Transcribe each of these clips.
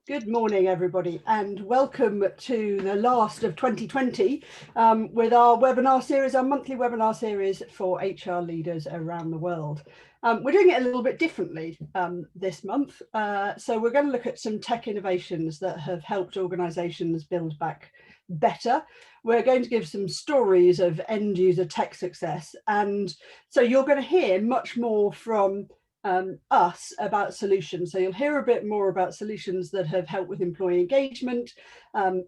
Good morning, everybody, and welcome to the last of 2020 with our webinar series, our monthly webinar series for HR leaders around the world. We're doing it a little bit differently this month. So we're going to look at some tech innovations that have helped organisations build back better. We're going to give some stories of end user tech success. And so you're going to hear much more from us about solutions. So you'll hear a bit more about solutions that have helped with employee engagement,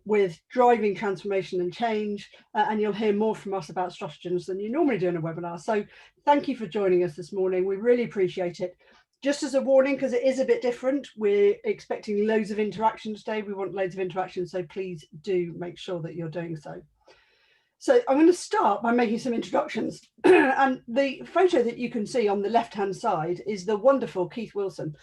with driving transformation and change, and you'll hear more from us about strategies than you normally do in a webinar. So thank you for joining us this morning. We really appreciate it. Just as a warning, because it is a bit different, we're expecting loads of interaction today. We want loads of interaction, so please do make sure that you're doing so. So I'm going to start by making some introductions. And the photo that you can see on the left-hand side is the wonderful Keith Wilson,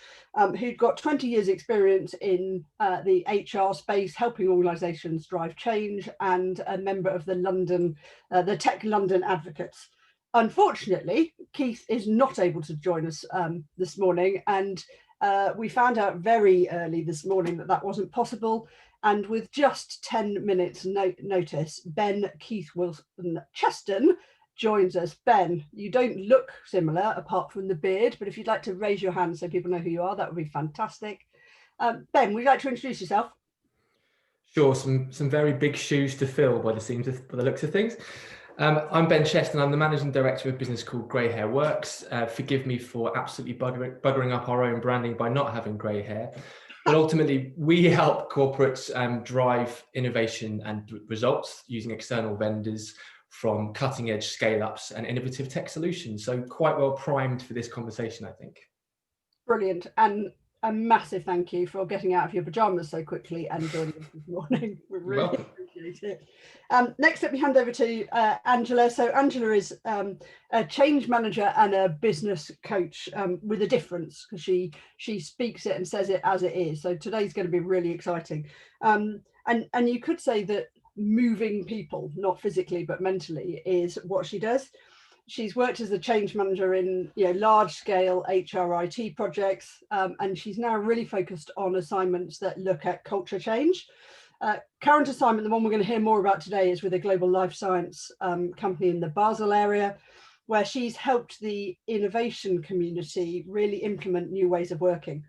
who'd got 20 years experience in the HR space, helping organisations drive change, and a member of the Tech London Advocates. Unfortunately, Keith is not able to join us this morning, and we found out very early this morning that that wasn't possible. And with just 10 minutes notice, Ben Keith Wilson Cheston joins us. Ben, you don't look similar apart from the beard, but if you'd like to raise your hand so people know who you are, that would be fantastic. Ben, would you like to introduce yourself? Sure, some very big shoes to fill by the looks of things. I'm Ben Cheston. I'm the managing director of a business called Grey Hair Works. Forgive me for absolutely buggering up our own branding by not having grey hair. But ultimately, we help corporates drive innovation and results using external vendors from cutting edge scale ups and innovative tech solutions. So quite well primed for this conversation, I think. Brilliant. And a massive thank you for getting out of your pajamas so quickly and joining us this morning. We really appreciate it. Next up, we hand over to Angela. So Angela is a change manager and a business coach with a difference, because she speaks it and says it as it is. So today's going to be really exciting. And you could say that moving people, not physically but mentally, is what she does. She's worked as a change manager in large-scale HRIT projects, and she's now really focused on assignments that look at culture change. Current assignment, the one we're going to hear more about today, is with a global life science company in the Basel area, where she's helped the innovation community really implement new ways of working.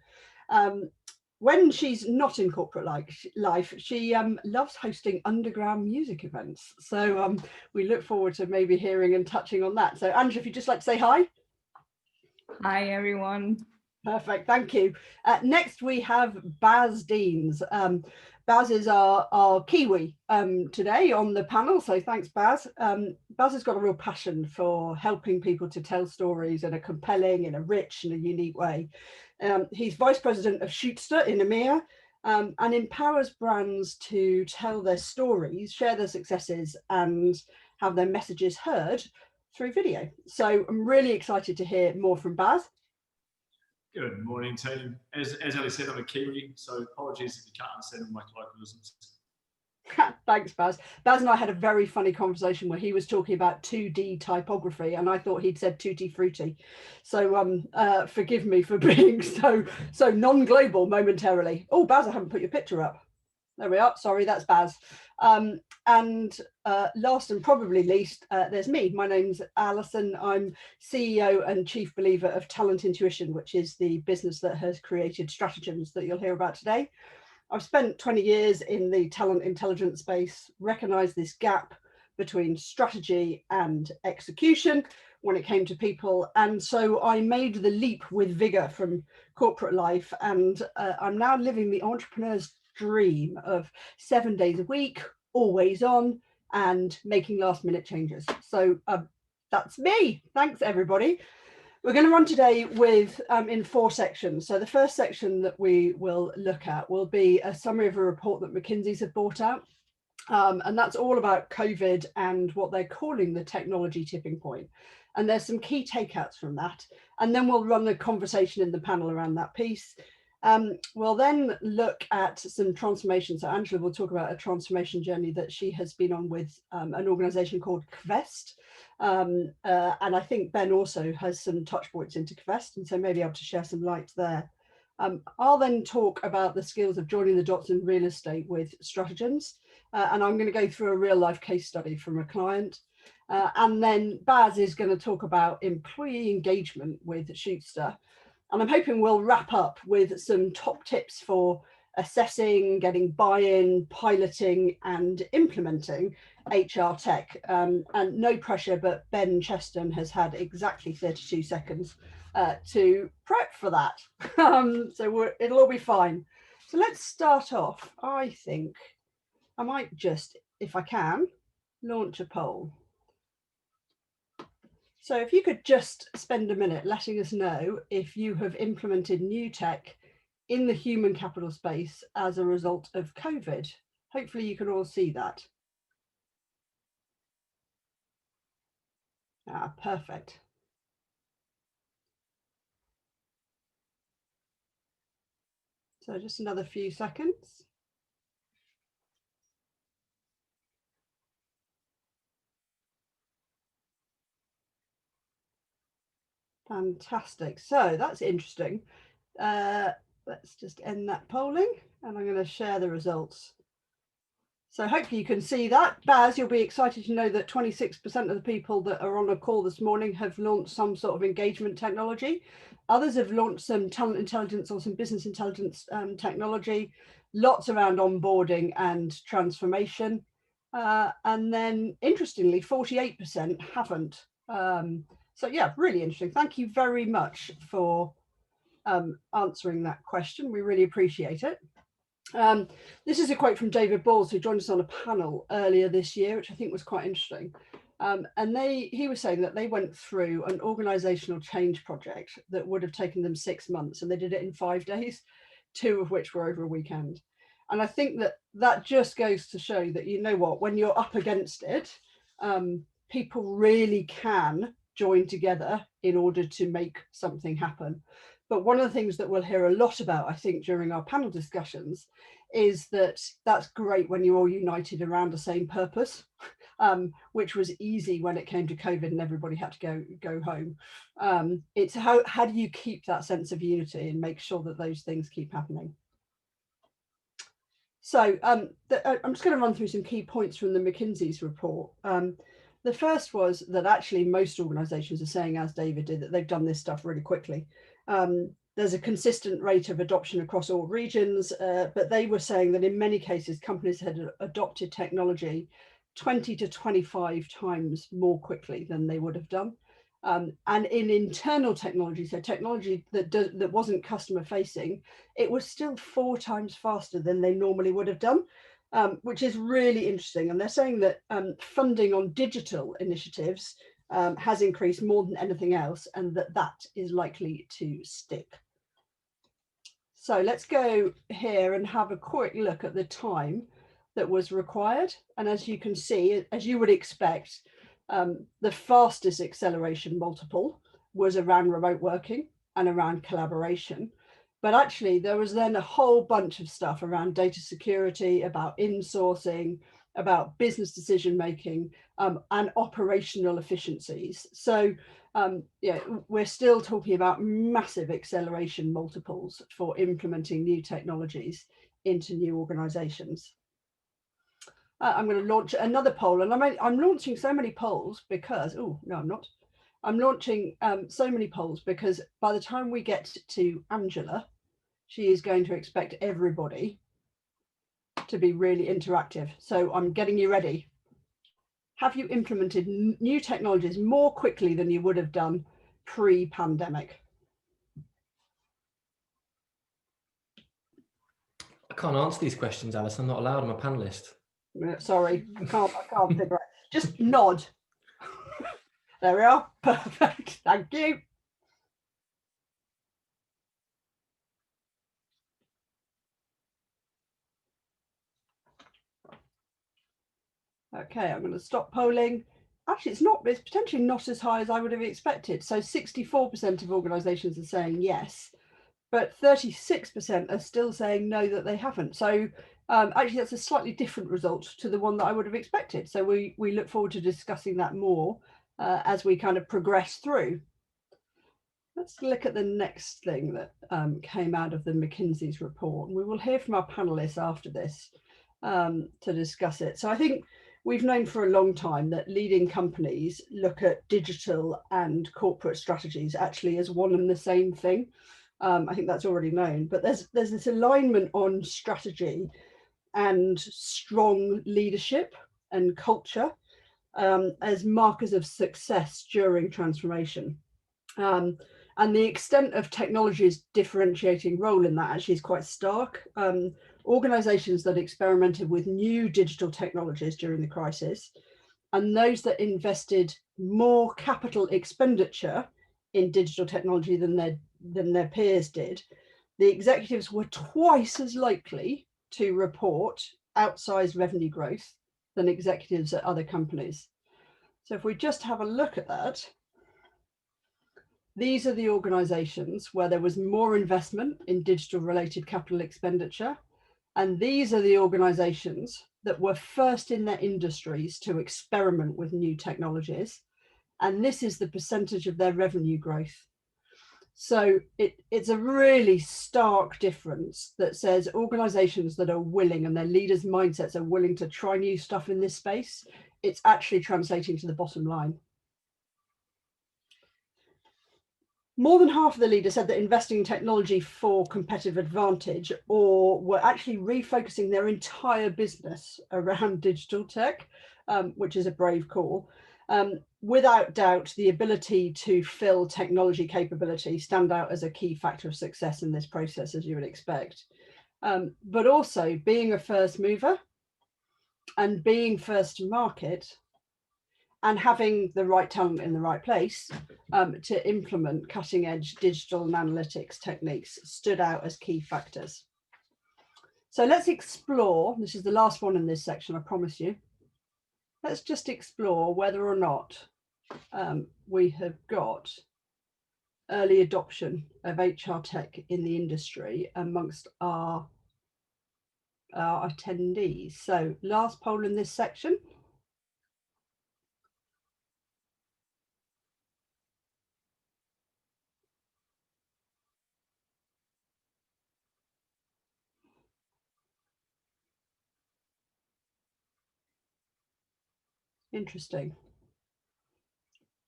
When she's not in corporate life, she loves hosting underground music events. So we look forward to maybe hearing and touching on that. So Angela, if you'd just like to say hi. Hi, everyone. Perfect, thank you. Next, we have Baz Deans. Baz is our Kiwi today on the panel, so thanks, Baz. Baz has got a real passion for helping people to tell stories in a compelling, in a rich and a unique way. He's Vice President of Shootster in EMEA, and empowers brands to tell their stories, share their successes, and have their messages heard through video. So I'm really excited to hear more from Baz. Good morning, team. As Ali said, I'm a Kiwi, so apologies if you can't understand all my colloquialisms. Thanks, Baz. Baz and I had a very funny conversation where he was talking about 2D typography, and I thought he'd said tutti frutti. So forgive me for being so non-global momentarily. Oh, Baz, I haven't put your picture up. There we are. Sorry, that's Baz. And last and probably least, there's me. My name's Alison. I'm CEO and chief believer of Talent Intuition, which is the business that has created Stratagems that you'll hear about today. I've spent 20 years in the talent intelligence space, recognized this gap between strategy and execution when it came to people. And so I made the leap with vigor from corporate life, and I'm now living the entrepreneur's dream of 7 days a week, always on, and making last minute changes. So that's me. Thanks, everybody. We're going to run today with in 4 sections. So the first section that we will look at will be a summary of a report that McKinsey's have brought out. And that's all about COVID and what they're calling the technology tipping point. And there's some key takeouts from that. And then we'll run a conversation in the panel around that piece. We'll then look at some transformation. So Angela will talk about a transformation journey that she has been on with an organization called Quest. And I think Ben also has some touch points into Quest, and so maybe able to share some light there. I'll then talk about the skills of joining the dots in real estate with stratagems, and I'm going to go through a real life case study from a client. And then Baz is going to talk about employee engagement with Shootster. And I'm hoping we'll wrap up with some top tips for assessing, getting buy-in, piloting and implementing HR tech. And no pressure, but Ben Cheston has had exactly 32 seconds to prep for that. So it'll all be fine. So let's start off. I think I might just, if I can, launch a poll. So if you could just spend a minute letting us know if you have implemented new tech in the human capital space as a result of COVID. Hopefully you can all see that. Ah, perfect. So just another few seconds. Fantastic. So that's interesting. Let's just end that polling and I'm going to share the results. So hopefully you can see that. Baz, you'll be excited to know that 26% of the people that are on a call this morning have launched some sort of engagement technology. Others have launched some talent intelligence or some business intelligence technology, lots around onboarding and transformation. And then interestingly, 48% haven't. So yeah, really interesting. Thank you very much for answering that question. We really appreciate it. This is a quote from David Balls, who joined us on a panel earlier this year, which I think was quite interesting. And he was saying that they went through an organizational change project that would have taken them 6 months, and they did it in 5 days, 2 of which were over a weekend. And I think that just goes to show that, you know what, when you're up against it, people really can join together in order to make something happen. But one of the things that we'll hear a lot about, I think, during our panel discussions is that that's great when you're all united around the same purpose, which was easy when it came to COVID and everybody had to go home. It's how do you keep that sense of unity and make sure that those things keep happening? So I'm just going to run through some key points from the McKinsey's report. The first was that actually most organizations are saying, as David did, that they've done this stuff really quickly. There's a consistent rate of adoption across all regions, but they were saying that in many cases, companies had adopted technology 20 to 25 times more quickly than they would have done. And in internal technology, so technology that wasn't customer facing, it was still 4 times faster than they normally would have done, which is really interesting. And they're saying that funding on digital initiatives has increased more than anything else, and that is likely to stick. So let's go here and have a quick look at the time that was required. And as you can see, as you would expect, the fastest acceleration multiple was around remote working and around collaboration. But actually, there was then a whole bunch of stuff around data security, about insourcing, about business decision making, and operational efficiencies. So yeah, we're still talking about massive acceleration multiples for implementing new technologies into new organizations. I'm going to launch another poll, and I'm launching so many polls because, oh, no, I'm not. I'm launching so many polls because by the time we get to Angela, she is going to expect everybody to be really interactive. So I'm getting you ready. Have you implemented new technologies more quickly than you would have done pre-pandemic? I can't answer these questions, Alice. I'm not allowed. I'm a panelist. Sorry, I can't figure it. Just nod. There we are. Perfect. Thank you. Okay, I'm going to stop polling. Actually, it's potentially not as high as I would have expected. So 64% of organizations are saying yes, but 36% are still saying no, that they haven't. So actually, that's a slightly different result to the one that I would have expected. So we look forward to discussing that more as we kind of progress through. Let's look at the next thing that came out of the McKinsey's report. And we will hear from our panelists after this to discuss it. So I think we've known for a long time that leading companies look at digital and corporate strategies actually as one and the same thing. I think that's already known, but there's this alignment on strategy and strong leadership and culture as markers of success during transformation. And the extent of technology's differentiating role in that actually is quite stark. Organizations that experimented with new digital technologies during the crisis and those that invested more capital expenditure in digital technology than their peers did, the executives were twice as likely to report outsized revenue growth than executives at other companies. So if we just have a look at that, these are the organizations where there was more investment in digital related capital expenditure. And these are the organizations that were first in their industries to experiment with new technologies. And this is the percentage of their revenue growth. So it's a really stark difference that says organizations that are willing and their leaders' mindsets are willing to try new stuff in this space, it's actually translating to the bottom line. More than half of the leaders said that investing in technology for competitive advantage or were actually refocusing their entire business around digital tech, which is a brave call. Without doubt, the ability to fill technology capability stand out as a key factor of success in this process, as you would expect. But also being a first mover and being first to market and having the right talent in the right place to implement cutting edge digital and analytics techniques stood out as key factors. So let's explore, this is the last one in this section, I promise you. Let's just explore whether or not we have got early adoption of HR tech in the industry amongst our attendees. So last poll in this section. Interesting.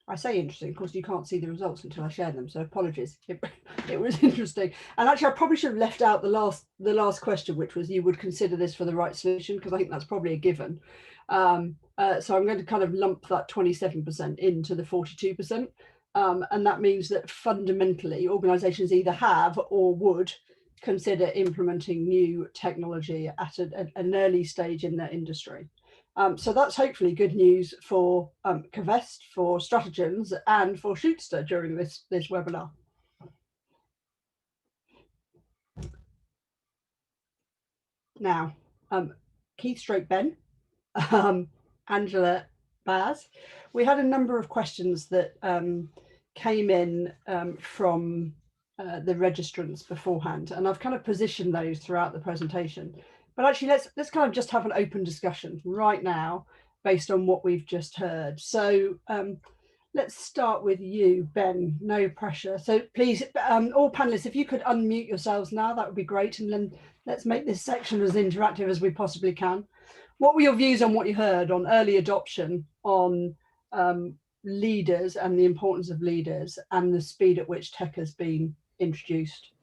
I say interesting, of course you can't see the results until I share them, so apologies. It was interesting. And actually I probably should have left out the last question, which was you would consider this for the right solution, because I think that's probably a given. So I'm going to kind of lump that 27% into the 42%. And that means that fundamentally organizations either have or would consider implementing new technology at an early stage in their industry. So that's hopefully good news for Covest, for Stratagens, and for Shootster during this webinar. Now, Keith stroke Ben, Angela Baz, we had a number of questions that came in from the registrants beforehand, and I've kind of positioned those throughout the presentation. But actually, let's kind of just have an open discussion right now based on what we've just heard. So let's start with you, Ben, no pressure. So please, all panelists, if you could unmute yourselves now, that would be great. And then let's make this section as interactive as we possibly can. What were your views on what you heard on early adoption, on leaders and the importance of leaders and the speed at which tech has been introduced?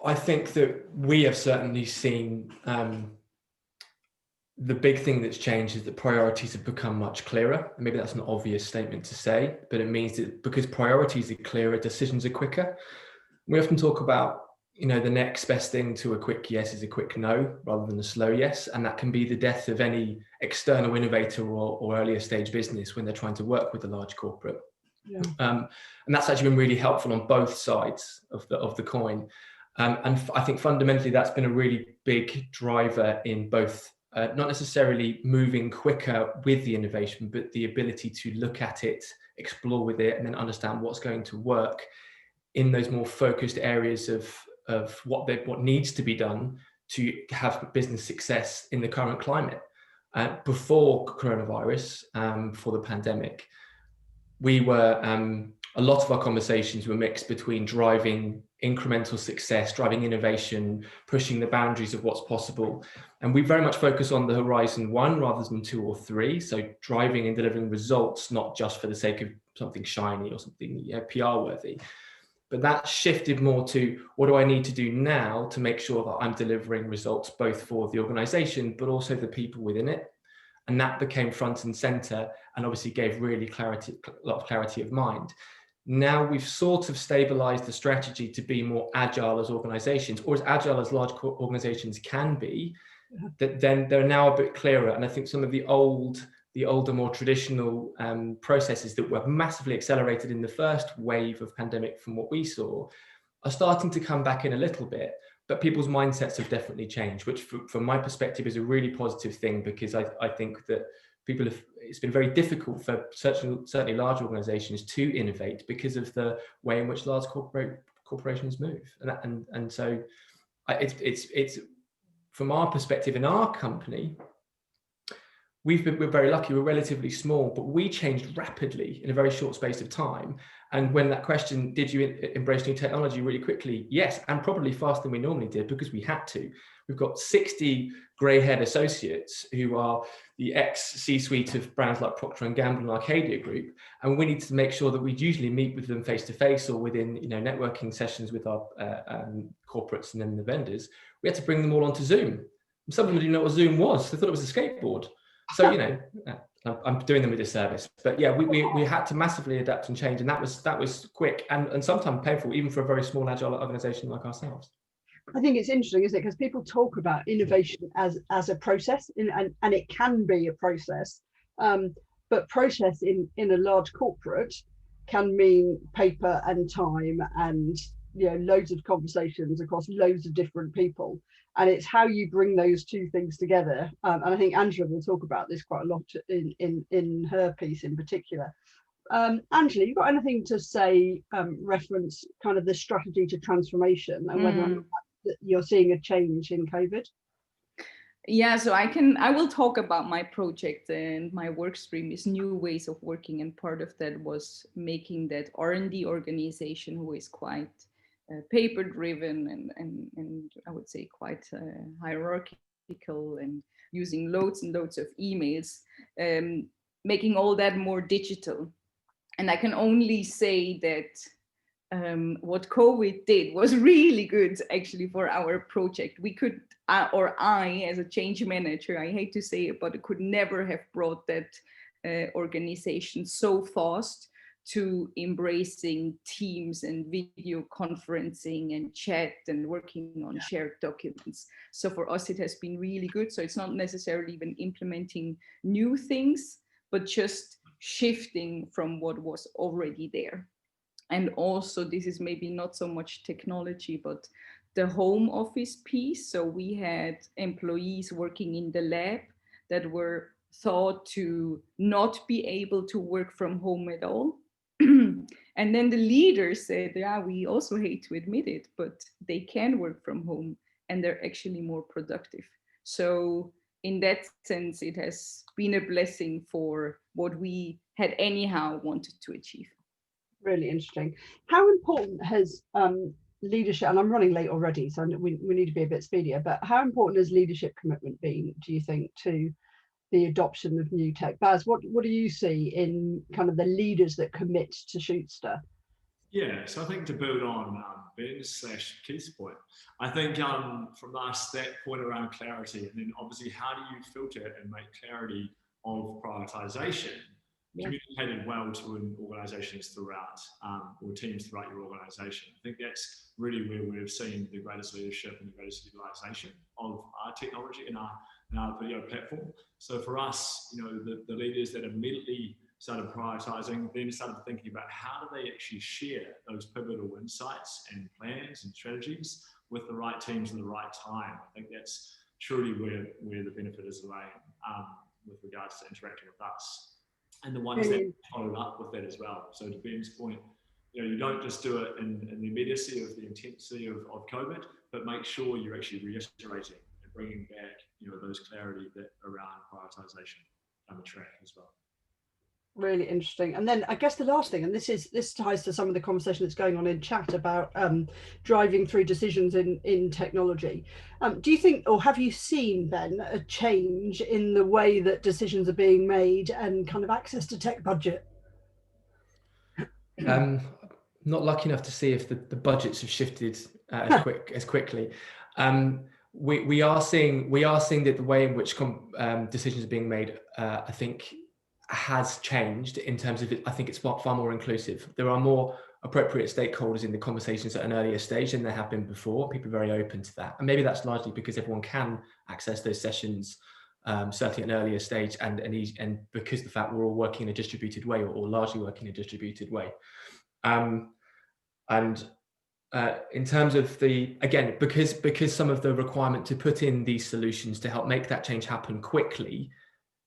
I think that we have certainly seen the big thing that's changed is that priorities have become much clearer. Maybe that's an obvious statement to say, but it means that because priorities are clearer, decisions are quicker. We often talk about, the next best thing to a quick yes is a quick no rather than a slow yes. And that can be the death of any external innovator or earlier stage business when they're trying to work with a large corporate. Yeah. And that's actually been really helpful on both sides of the coin. And I think fundamentally that's been a really big driver in both, not necessarily moving quicker with the innovation, but the ability to look at it, explore with it, and then understand what's going to work in those more focused areas of what needs to be done to have business success in the current climate. Before coronavirus, for the pandemic, we were a lot of our conversations were mixed between driving incremental success, driving innovation, pushing the boundaries of what's possible. And we very much focus on the horizon 1 rather than 2 or 3. So driving and delivering results, not just for the sake of something shiny or something PR worthy. But that shifted more to, what do I need to do now to make sure that I'm delivering results both for the organization, but also the people within it. And that became front and center, and obviously gave really a lot of clarity of mind. Now we've sort of stabilized the strategy to be more agile as organizations, or as agile as large organizations can be, that then they're now a bit clearer. And I think some of the older, more traditional processes that were massively accelerated in the first wave of pandemic from what we saw are starting to come back in a little bit, but people's mindsets have definitely changed, which from my perspective is a really positive thing, because I think that it's been very difficult for certainly large organizations to innovate because of the way in which large corporations move. And so it's from our perspective in our company, we're very lucky, we're relatively small, but we changed rapidly in a very short space of time. And when that question, did you embrace new technology really quickly? Yes, and probably faster than we normally did, because we had to. We've got 60 grey-haired associates who are the ex-C-suite of brands like Procter & Gamble and Arcadia Group, and we need to make sure that we'd usually meet with them face-to-face or within networking sessions with our corporates and then the vendors. We had to bring them all onto Zoom. Some of them didn't know what Zoom was. They thought it was a skateboard. So, I'm doing them a disservice, but yeah, we had to massively adapt and change, and that was quick and sometimes painful, even for a very small agile organization like ourselves. I think it's interesting, isn't it? Because people talk about innovation as a process, and it can be a process, but process in a large corporate can mean paper and time and loads of conversations across loads of different people. And it's how you bring those two things together. And I think Angela will talk about this quite a lot in her piece in particular. Angela, you got anything to say, reference kind of the strategy to transformation and whether or not you're seeing a change in COVID? Yeah, so I will talk about my project, and my work stream is new ways of working. And part of that was making that R&D organization, who is quite paper driven and I would say quite hierarchical and using loads and loads of emails, making all that more digital. And I can only say that what COVID did was really good actually for our project. We could, or I as a change manager, I hate to say it, but I could never have brought that organization so fast to embracing Teams and video conferencing and chat and working on shared documents. So for us, it has been really good. So it's not necessarily even implementing new things, but just shifting from what was already there. And also, this is maybe not so much technology, but the home office piece. So we had employees working in the lab that were thought to not be able to work from home at all. And then the leaders said, yeah, we also hate to admit it, but they can work from home and they're actually more productive. So in that sense, it has been a blessing for what we had anyhow wanted to achieve. Really interesting. How important has leadership, and I'm running late already, so we need to be a bit speedier, but how important has leadership commitment been, do you think, to the adoption of new tech? Baz, what do you see in kind of the leaders that commit to Shootster? Yeah, so I think to build on Ben's/Keith's point, I think from us, that point around clarity, and then obviously how do you filter and make clarity of prioritization communicated well to organizations throughout, or teams throughout your organization. I think that's really where we've seen the greatest leadership and the greatest utilization of our technology and our video platform. So for us, the leaders that immediately started prioritizing, then started thinking about how do they actually share those pivotal insights and plans and strategies with the right teams at the right time. I think that's truly where the benefit is lying with regards to interacting with us. And the ones that followed up with that as well. So to Ben's point, you don't just do it in the immediacy of the intensity of COVID, but make sure you're actually reiterating and bringing back those clarity that around prioritization on the track as well. Really interesting. And then I guess the last thing, and this ties to some of the conversation that's going on in chat about driving through decisions in technology. Do you think, or have you seen, Ben, a change in the way that decisions are being made and kind of access to tech budget? Not lucky enough to see if the budgets have shifted as quickly. We are seeing that the way in which decisions are being made, I think, has changed in terms of it. I think it's far more inclusive. There are more appropriate stakeholders in the conversations at an earlier stage than there have been before. People are very open to that, and maybe that's largely because everyone can access those sessions, certainly at an earlier stage, and because the fact we're all working in a distributed way, or largely working in a distributed way. In terms of because some of the requirement to put in these solutions to help make that change happen quickly,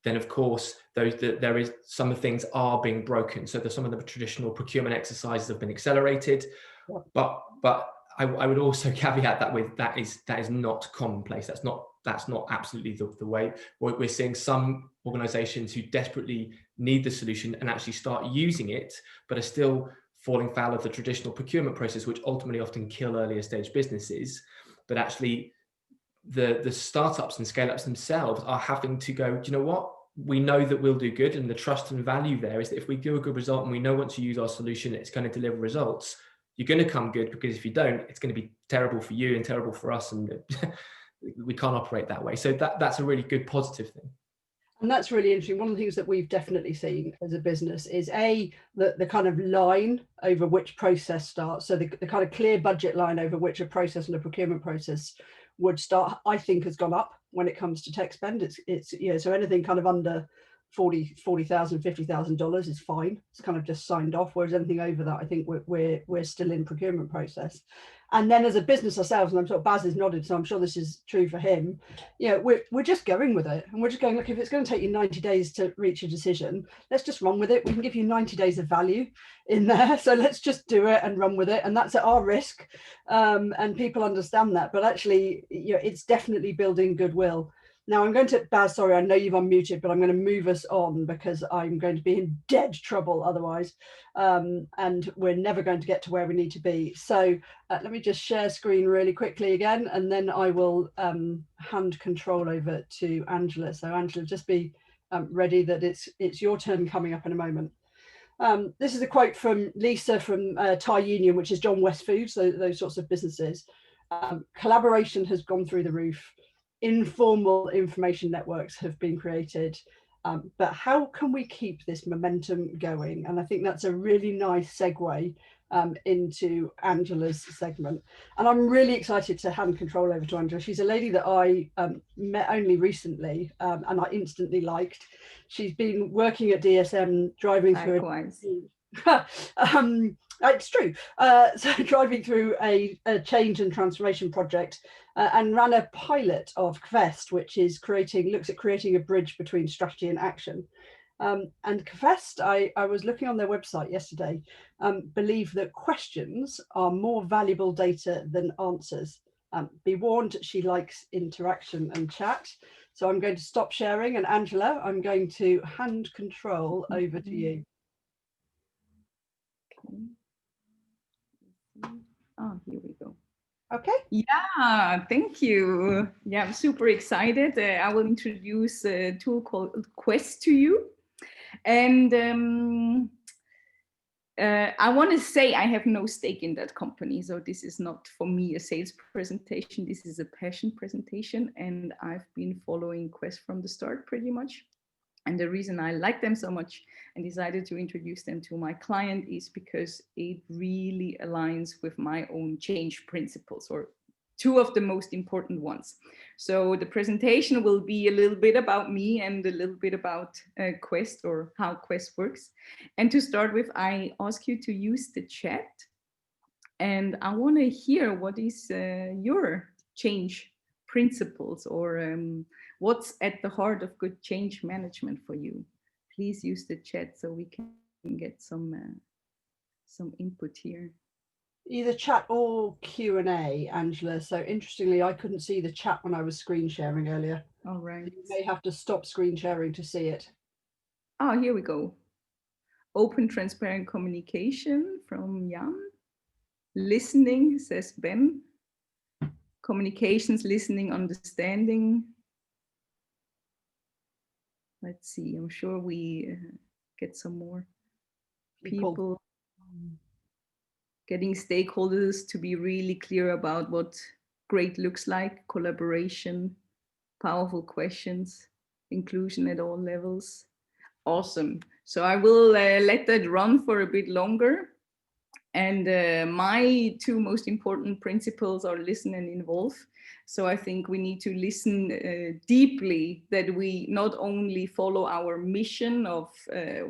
then of course there is some of the things are being broken. So some of the traditional procurement exercises have been accelerated, but I would also caveat that that is not commonplace. That's not absolutely the way. We're seeing some organizations who desperately need the solution and actually start using it, but are still falling foul of the traditional procurement process, which ultimately often kill earlier stage businesses. But actually the startups and scale-ups themselves are having to go, do you know what? We know that we'll do good, and the trust and value there is that if we do a good result and we know once you use our solution, it's going to deliver results, you're going to come good, because if you don't, it's going to be terrible for you and terrible for us, and we can't operate that way. So that's a really good positive thing. And that's really interesting. One of the things that we've definitely seen as a business is the kind of line over which process starts. So the kind of clear budget line over which a process and a procurement process would start, I think, has gone up when it comes to tech spend. It's so anything kind of under $40,000, $50,000 is fine. It's kind of just signed off. Whereas anything over that, I think we're still in procurement process. And then as a business ourselves, and I'm sure Baz is nodded, so I'm sure this is true for him. We're just going with it, and we're just going, look, if it's going to take you 90 days to reach a decision, let's just run with it. We can give you 90 days of value in there, so let's just do it and run with it, and that's at our risk. And people understand that, but actually, it's definitely building goodwill. Now I'm going to, Baz, sorry, I know you've unmuted, but I'm going to move us on because I'm going to be in dead trouble otherwise. And we're never going to get to where we need to be. So let me just share screen really quickly again, and then I will hand control over to Angela. So Angela, just be ready that it's your turn coming up in a moment. This is a quote from Lisa from Thai Union, which is John West Foods, those sorts of businesses. Collaboration has gone through the roof. Informal information networks have been created, but how can we keep this momentum going? And I think that's a really nice segue into Angela's segment. And I'm really excited to hand control over to Angela. She's a lady that I met only recently, and I instantly liked. She's been working at DSM, driving through it's true. So driving through a change and transformation project, and ran a pilot of Quest, which is looks at creating a bridge between strategy and action. And Quest, I was looking on their website yesterday, believe that questions are more valuable data than answers. Be warned, she likes interaction and chat. So I'm going to stop sharing, and Angela, I'm going to hand control over to you. Oh, here we go. Okay. Yeah, thank you. Yeah, I'm super excited. I will introduce a tool called Quest to you. And I want to say I have no stake in that company. So this is not for me a sales presentation. This is a passion presentation. And I've been following Quest from the start pretty much. And the reason I like them so much and decided to introduce them to my client is because it really aligns with my own change principles, or two of the most important ones. So the presentation will be a little bit about me and a little bit about Quest, or how Quest works. And to start with, I ask you to use the chat. And I want to hear what is your change principles, or what's at the heart of good change management for you. Please use the chat so we can get some input here. Either chat or Q&A, Angela. So interestingly, I couldn't see the chat when I was screen sharing earlier. All right. You may have to stop screen sharing to see it. Oh, here we go. Open, transparent communication from Jan. Listening, says Ben. Communications, listening, understanding. Let's see, I'm sure we get some more people. Getting stakeholders to be really clear about what great looks like, collaboration, powerful questions, inclusion at all levels. Awesome. So I will let that run for a bit longer. And my two most important principles are listen and involve. So I think we need to listen deeply, that we not only follow our mission of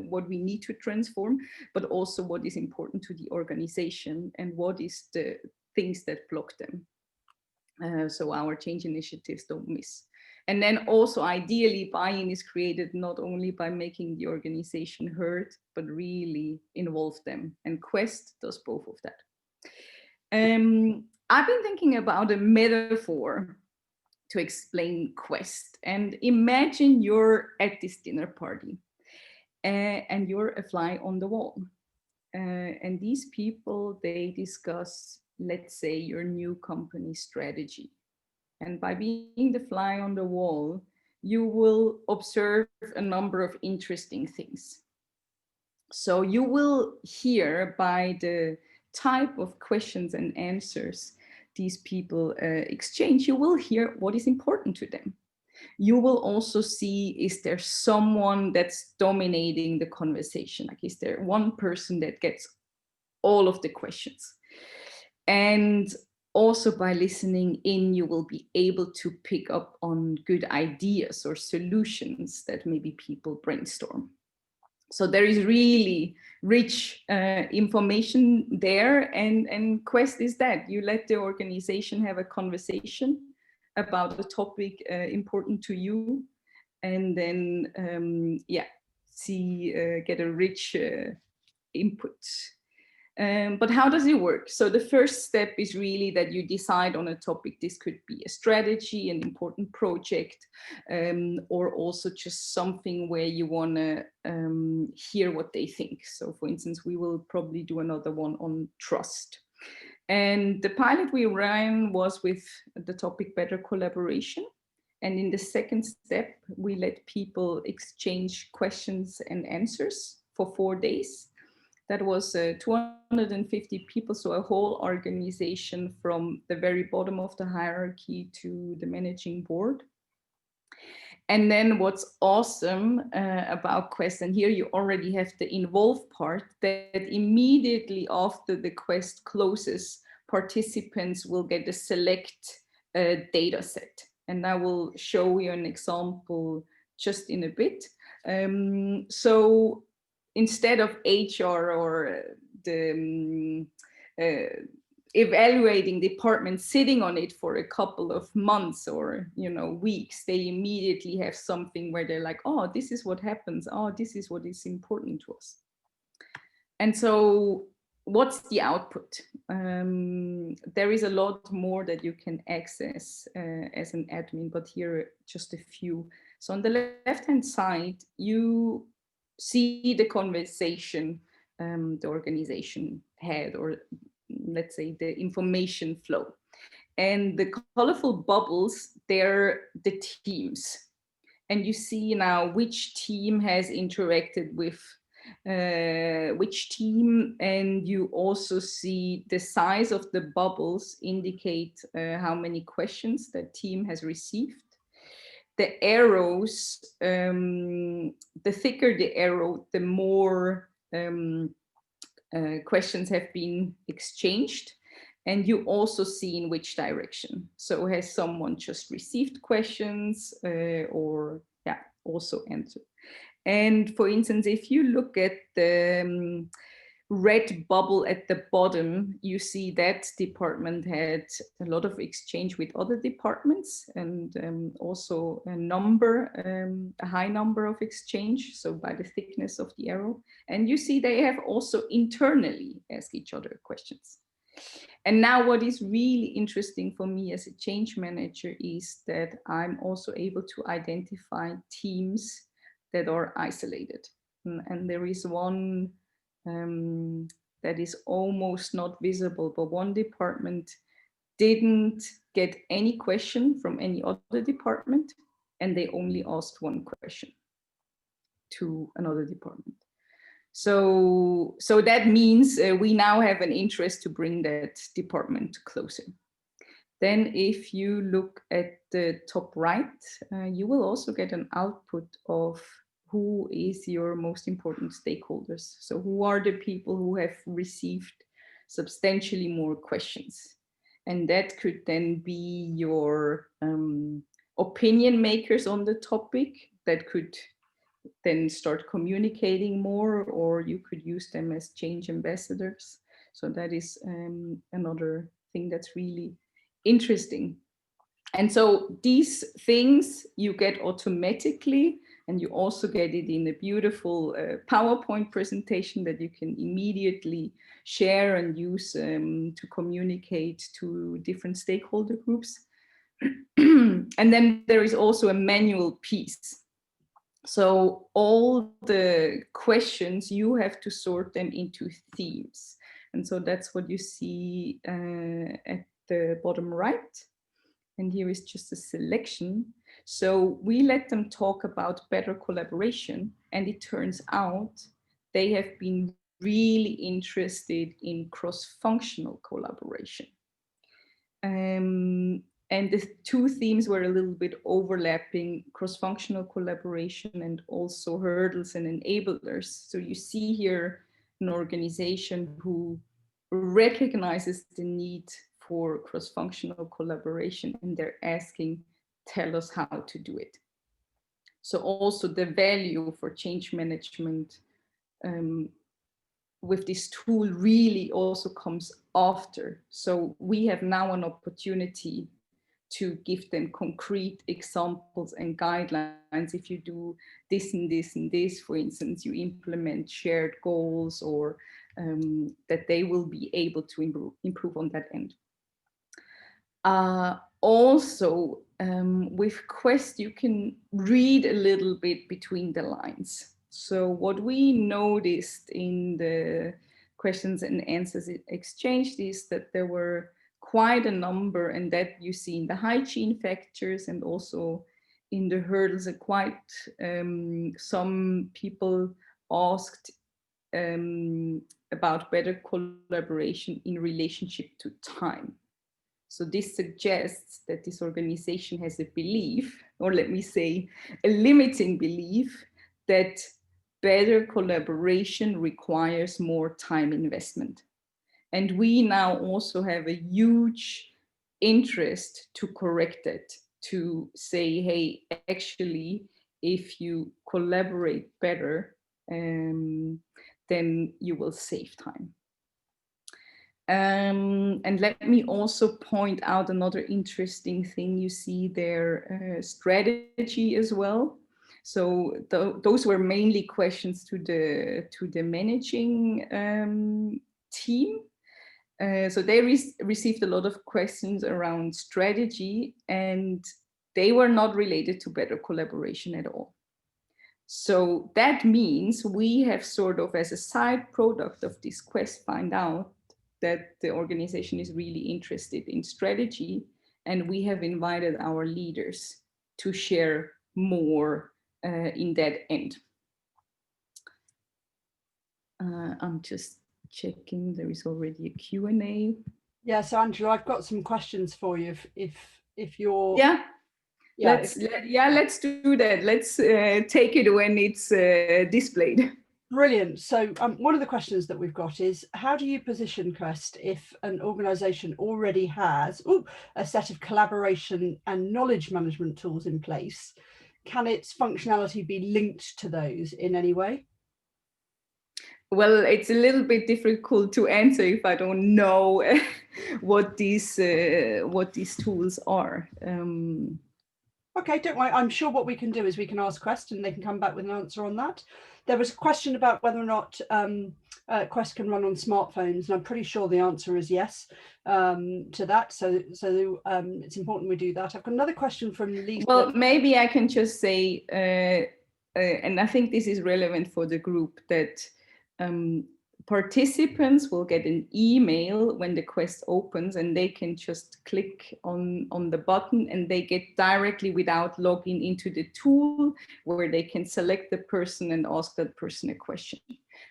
what we need to transform, but also what is important to the organization and what is the things that block them. So our change initiatives don't miss. And then also ideally buy-in is created not only by making the organization heard, but really involve them. And Quest does both of that. I've been thinking about a metaphor to explain Quest. And imagine you're at this dinner party and you're a fly on the wall. And these people, they discuss, let's say, your new company strategy. And by being the fly on the wall, you will observe a number of interesting things. So you will hear by the type of questions and answers these people exchange, you will hear what is important to them. You will also see, is there someone that's dominating the conversation? Like, is there one person that gets all of the questions? And also by listening in, you will be able to pick up on good ideas or solutions that maybe people brainstorm. So there is really rich information there, and Quest is that you let the organization have a conversation about a topic important to you, and then get a rich input. But how does it work? So the first step is really that you decide on a topic. This could be a strategy, an important project, or also just something where you want to hear what they think. So for instance, we will probably do another one on trust. And the pilot we ran was with the topic better collaboration. And in the second step, we let people exchange questions and answers for 4 days. That was 250 people, so a whole organization from the very bottom of the hierarchy to the managing board. And then what's awesome about Quest, and here you already have the involve part, that immediately after the Quest closes, participants will get a select data set. And I will show you an example just in a bit. So instead of HR or the evaluating department sitting on it for a couple of months or weeks, they immediately have something where they're like, oh, this is what happens. Oh, this is what is important to us. And so what's the output? There is a lot more that you can access as an admin, but here are just a few. So on the left-hand side, you see the conversation the organization had, or let's say the information flow. And the colorful bubbles, they're the teams. And you see now which team has interacted with which team, and you also see the size of the bubbles indicate how many questions that team has received. The arrows, the thicker the arrow, the more questions have been exchanged. And you also see in which direction. So has someone just received questions or also answered? And for instance, if you look at the red bubble at the bottom, you see that department had a lot of exchange with other departments, and also a high number of exchange, so by the thickness of the arrow. And you see they have also internally asked each other questions. And now what is really interesting for me as a change manager is that I'm also able to identify teams that are isolated. and there is one that is almost not visible, but one department didn't get any question from any other department, and they only asked one question to another department. So that means we now have an interest to bring that department closer. Then if you look at the top right, you will also get an output of who is your most important stakeholders. So who are the people who have received substantially more questions? And that could then be your opinion makers on the topic that could then start communicating more, or you could use them as change ambassadors. So that is another thing that's really interesting. And so these things you get automatically, and you also get it in a beautiful PowerPoint presentation that you can immediately share and use to communicate to different stakeholder groups. And then there is also a manual piece. So all the questions, you have to sort them into themes. And so that's what you see at the bottom right. And here is just a selection. So we let them talk about better collaboration. And it turns out they have been really interested in cross-functional collaboration. And the two themes were a little bit overlapping: cross-functional collaboration and also hurdles and enablers. So you see here an organization who recognizes the need for cross-functional collaboration, and they're asking, tell us how to do it. So also the value for change management with this tool really also comes after. So we have now an opportunity to give them concrete examples and guidelines. If you do this and this and this, for instance, you implement shared goals, or that they will be able to improve on that end. Also, with Quest, you can read a little bit between the lines. So what we noticed in the questions and answers exchanged is that there were quite a number, and that you see in the hygiene factors and also in the hurdles, quite some people asked about better collaboration in relationship to time. So this suggests that this organization has a belief, or let me say a limiting belief, that better collaboration requires more time investment. And we now also have a huge interest to correct it, to say, hey, actually, if you collaborate better, then you will save time. And let me also point out another interesting thing. You see their strategy as well. So those were mainly questions to the managing team. So they received a lot of questions around strategy, and they were not related to better collaboration at all. So that means we have sort of, as a side product of this Quest, find out that the organization is really interested in strategy, and we have invited our leaders to share more in that end. I'm just checking, there is already a Q&A. Yeah, so Angela, I've got some questions for you if you're... Let's do that. Let's take it when it's displayed. Brilliant. So one of the questions that we've got is, how do you position Quest if an organization already has a set of collaboration and knowledge management tools in place? Can its functionality be linked to those in any way? Well, it's a little bit difficult to answer if I don't know what these tools are. Okay, don't worry. I'm sure what we can do is we can ask Quest and they can come back with an answer on that. There was a question about whether or not Quest can run on smartphones, and I'm pretty sure the answer is yes to that. So it's important we do that. I've got another question from Lisa. Well, maybe I can just say and I think this is relevant for the group, that participants will get an email when the quest opens, and they can just click on the button, and they get directly, without logging into the tool, where they can select the person and ask that person a question.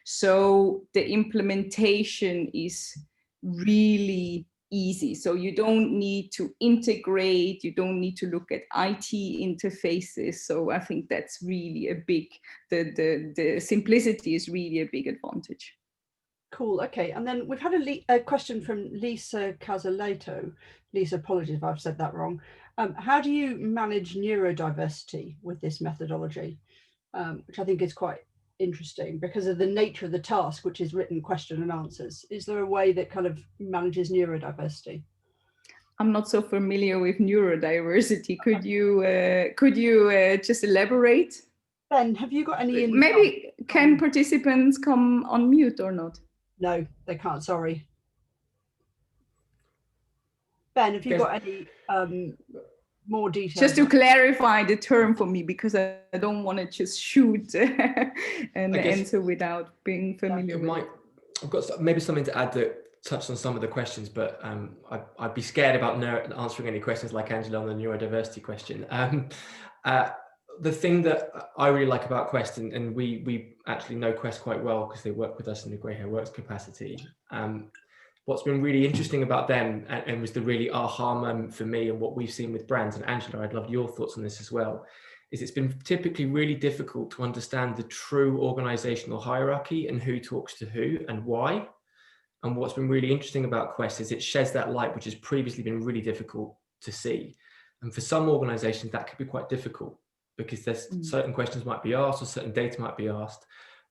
So the implementation is really easy. So you don't need to integrate, you don't need to look at IT interfaces. So I think that's really a big, the simplicity is really a big advantage. Cool. Okay. And then we've had a question from Lisa Casaleto. Lisa, apologies if I've said that wrong. How do you manage neurodiversity with this methodology? Which I think is quite interesting because of the nature of the task, which is written question and answers. Is there a way that kind of manages neurodiversity? I'm not so familiar with neurodiversity. Could you just elaborate? Ben, have you got any insight? Maybe can participants come on mute or not? No, they can't, sorry. Ben, have you got any more details? Just to clarify the term for me, because I don't want to just shoot and answer without being familiar with it. I've got maybe something to add that touched on some of the questions, but I'd be scared about answering any questions like Angela on the neurodiversity question. The thing that I really like about Quest, and we actually know Quest quite well because they work with us in the Grey Hair Works capacity. What's been really interesting about them, and was the really aha moment for me, and what we've seen with brands, and Angela, I'd love your thoughts on this as well, is it's been typically really difficult to understand the true organizational hierarchy and who talks to who and why. And what's been really interesting about Quest is it sheds that light, which has previously been really difficult to see. And for some organizations, that could be quite difficult because there's certain questions might be asked or certain data might be asked.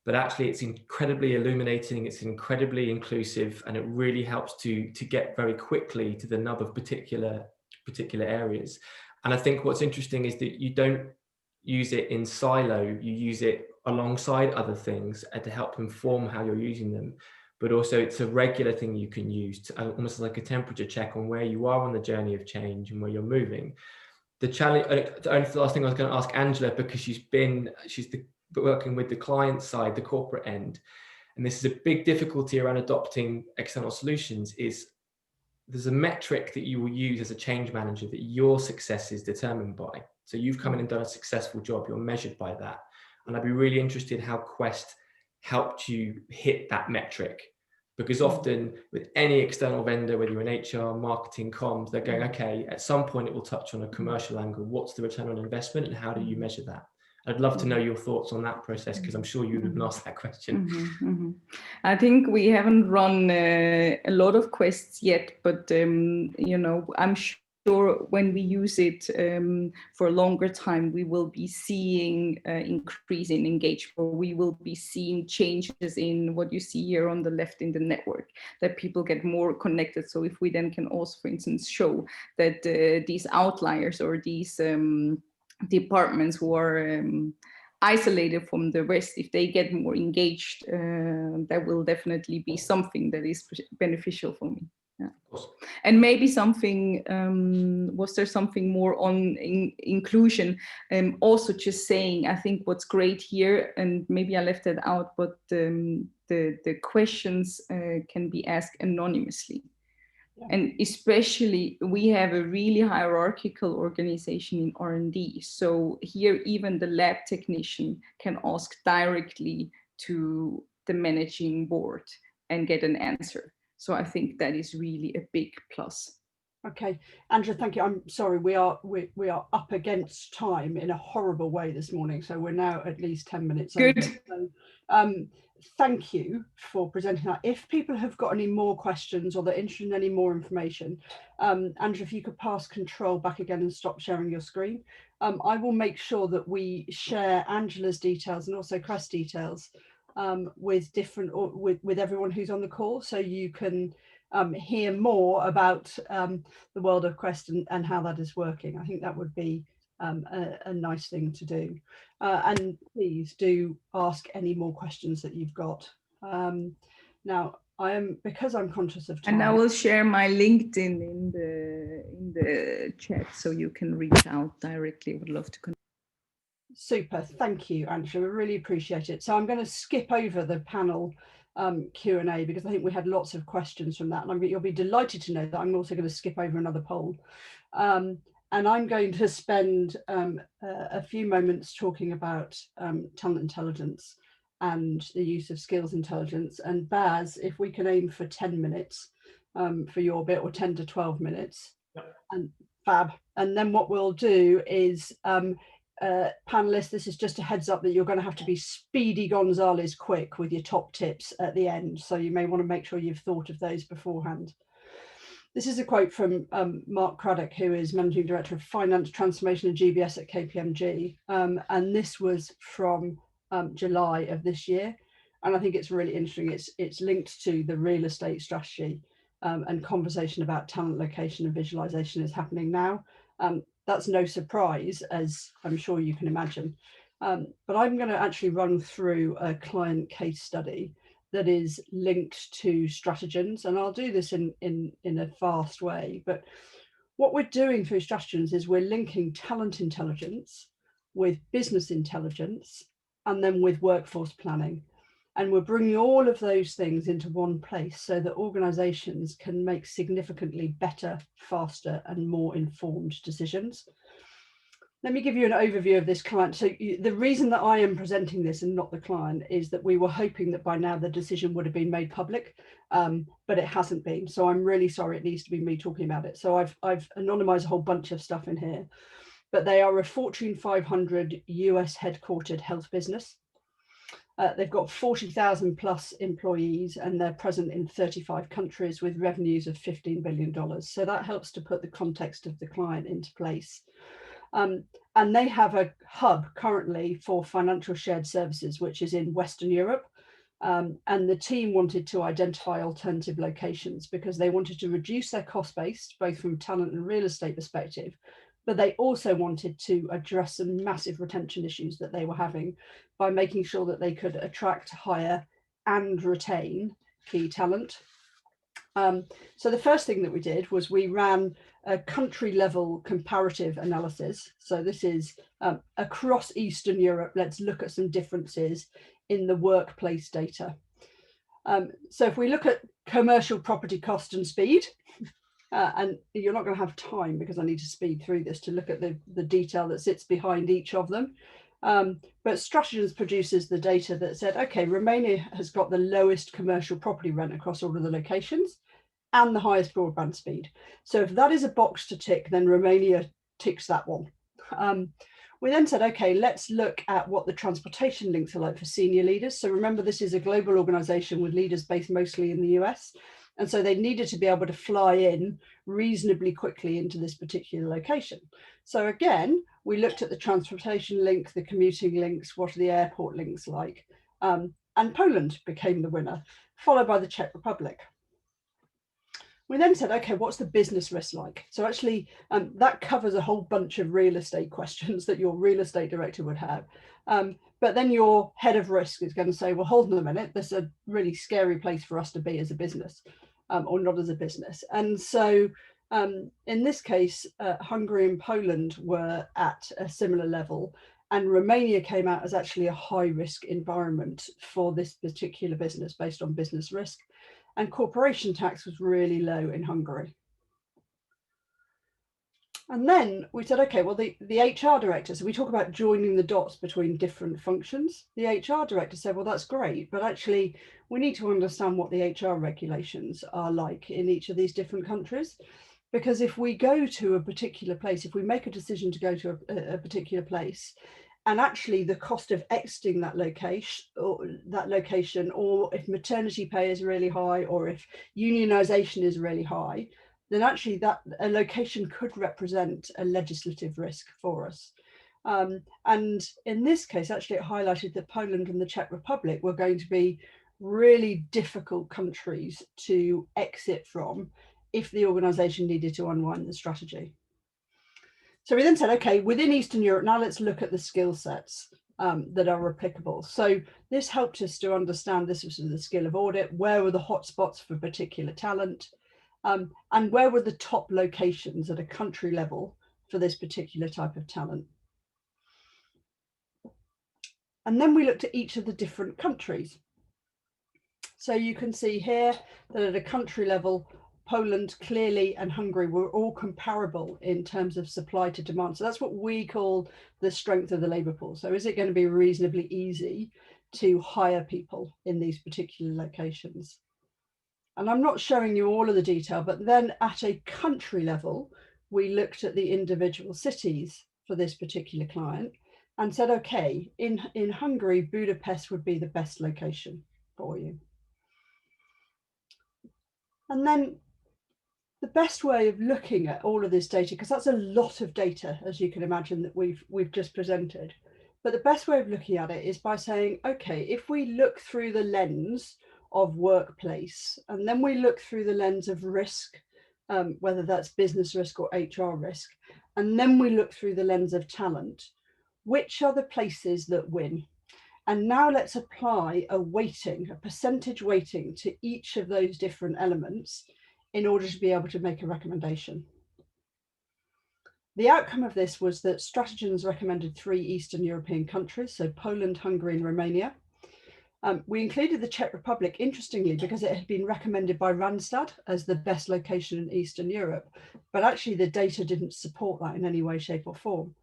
But actually it's incredibly illuminating, it's incredibly inclusive, and it really helps to get very quickly to the nub of particular areas. And I think what's interesting is that you don't use it in silo, you use it alongside other things and to help inform how you're using them. But also it's a regular thing you can use, to, almost like a temperature check on where you are on the journey of change and where you're moving. The challenge, the only last thing I was going to ask Angela, because she's working with the client side, the corporate end, and this is a big difficulty around adopting external solutions, is there's a metric that you will use as a change manager that your success is determined by. So you've come in and done a successful job, you're measured by that. And I'd be really interested how Quest helped you hit that metric. Because often with any external vendor, whether you're in HR, marketing, comms, they're going, okay, at some point it will touch on a commercial angle. What's the return on investment and how do you measure that? I'd love to know your thoughts on that process, because I'm sure you would have been asked that question. I think we haven't run a lot of quests yet, but you know, I'm sure when we use it for a longer time, we will be seeing increase in engagement. We will be seeing changes in what you see here on the left in the network, that people get more connected. So if we then can also, for instance, show that these outliers or these departments who are isolated from the rest, if they get more engaged, that will definitely be something that is beneficial for me. Yeah. And maybe something, was there something more on inclusion? Also just saying, I think what's great here, and maybe I left it out, but the questions can be asked anonymously. And especially we have a really hierarchical organization in R&D. So here even the lab technician can ask directly to the managing board and get an answer. So I think that is really a big plus. Okay, Andrea, thank you. I'm sorry, we are up against time in a horrible way this morning. So we're now at least 10 minutes over. Good. So, thank you for presenting that. If people have got any more questions or they're interested in any more information, Andrea, if you could pass control back again and stop sharing your screen. I will make sure that we share Angela's details and also Quest details with everyone who's on the call, so you can hear more about the world of Quest and how that is working. I think that would be a nice thing to do. And please do ask any more questions that you've got. Now, because I'm conscious of time. And I will share my LinkedIn in the chat, so you can reach out directly. Would love to connect. Super, thank you, Angela. We really appreciate it. So I'm going to skip over the panel Q&A because I think we had lots of questions from that, and you'll be delighted to know that I'm also going to skip over another poll. And I'm going to spend a few moments talking about talent intelligence and the use of skills intelligence. And Baz, if we can aim for 10 minutes for your bit, or 10 to 12 minutes. Yep. And fab. And then what we'll do is, panelists, this is just a heads up that you're going to have to be Speedy Gonzales quick with your top tips at the end. So you may want to make sure you've thought of those beforehand. This is a quote from Mark Craddock, who is Managing Director of Finance Transformation and GBS at KPMG. And this was from July of this year. And I think it's really interesting. It's linked to the real estate strategy, and conversation about talent, location and visualization is happening now. That's no surprise, as I'm sure you can imagine. But I'm going to actually run through a client case study that is linked to Stratagens, and I'll do this in a fast way. But what we're doing through Stratagens is we're linking talent intelligence with business intelligence and then with workforce planning. And we're bringing all of those things into one place so that organizations can make significantly better, faster and more informed decisions. Let me give you an overview of this client. So the reason that I am presenting this and not the client is that we were hoping that by now the decision would have been made public, but it hasn't been. So I'm really sorry, it needs to be me talking about it. So I've anonymized a whole bunch of stuff in here, but they are a Fortune 500 US headquartered health business. They've got 40,000 plus employees and they're present in 35 countries with revenues of $15 billion. So that helps to put the context of the client into place. And they have a hub currently for financial shared services, which is in Western Europe. And the team wanted to identify alternative locations because they wanted to reduce their cost base, both from talent and real estate perspective, but they also wanted to address some massive retention issues that they were having by making sure that they could attract, hire and retain key talent. So the first thing that we did was we ran a country level comparative analysis. So this is across Eastern Europe. Let's look at some differences in the workplace data. So if we look at commercial property cost and speed, and you're not going to have time because I need to speed through this to look at the detail that sits behind each of them. But Stratagens produces the data that said, okay, Romania has got the lowest commercial property rent across all of the locations and the highest broadband speed. So if that is a box to tick, then Romania ticks that one. We then said, okay, let's look at what the transportation links are like for senior leaders. So remember, this is a global organization with leaders based mostly in the US. And so they needed to be able to fly in reasonably quickly into this particular location. So again, we looked at the transportation link, the commuting links, what are the airport links like? And Poland became the winner, followed by the Czech Republic. We then said, okay, what's the business risk like? So actually, that covers a whole bunch of real estate questions that your real estate director would have. But then your head of risk is going to say, well, hold on a minute, this is a really scary place for us to be as a business, or not as a business. And so in this case, Hungary and Poland were at a similar level, and Romania came out as actually a high risk environment for this particular business based on business risk. And corporation tax was really low in Hungary. And then we said, okay, well, the HR director, so we talk about joining the dots between different functions. The HR director said, well, that's great, but actually we need to understand what the HR regulations are like in each of these different countries. Because if we go to a particular place, if we make a decision to go to a particular place, and actually the cost of exiting that location, or if maternity pay is really high, or if unionization is really high, then actually that a location could represent a legislative risk for us. And in this case, actually it highlighted that Poland and the Czech Republic were going to be really difficult countries to exit from if the organization needed to unwind the strategy. So we then said, okay, within Eastern Europe, now let's look at the skill sets that are applicable. So this helped us to understand, this was the skill of audit, where were the hotspots for particular talent, and where were the top locations at a country level for this particular type of talent. And then we looked at each of the different countries. So you can see here that at a country level, Poland clearly and Hungary were all comparable in terms of supply to demand. So that's what we call the strength of the labour pool. So is it going to be reasonably easy to hire people in these particular locations? And I'm not showing you all of the detail, but then at a country level, we looked at the individual cities for this particular client and said, okay, in Hungary, Budapest would be the best location for you. And then the best way of looking at all of this data, because that's a lot of data, as you can imagine, that we've just presented. But the best way of looking at it is by saying, okay, if we look through the lens of workplace, and then we look through the lens of risk, whether that's business risk or HR risk, and then we look through the lens of talent, which are the places that win? And now let's apply a weighting, a percentage weighting to each of those different elements in order to be able to make a recommendation. The outcome of this was that Stratogens recommended 3 Eastern European countries, so Poland, Hungary, and Romania. We included the Czech Republic, interestingly, because it had been recommended by Randstad as the best location in Eastern Europe, but actually the data didn't support that in any way, shape, or form.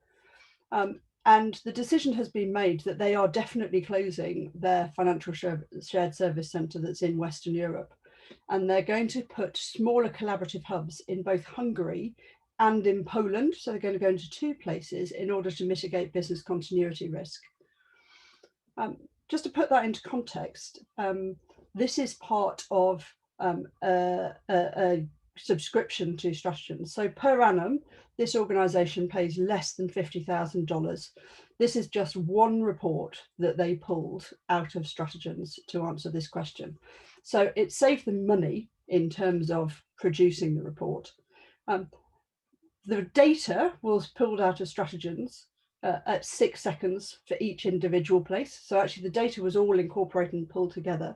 And the decision has been made that they are definitely closing their financial shared service centre that's in Western Europe. And they're going to put smaller collaborative hubs in both Hungary and in Poland. So they're going to go into 2 places in order to mitigate business continuity risk. Just to put that into context, this is part of a subscription to Stratogens. So per annum, this organisation pays less than $50,000. This is just one report that they pulled out of Stratogens to answer this question. So it saved them money in terms of producing the report. The data was pulled out of Stratogens at 6 seconds for each individual place. So actually the data was all incorporated and pulled together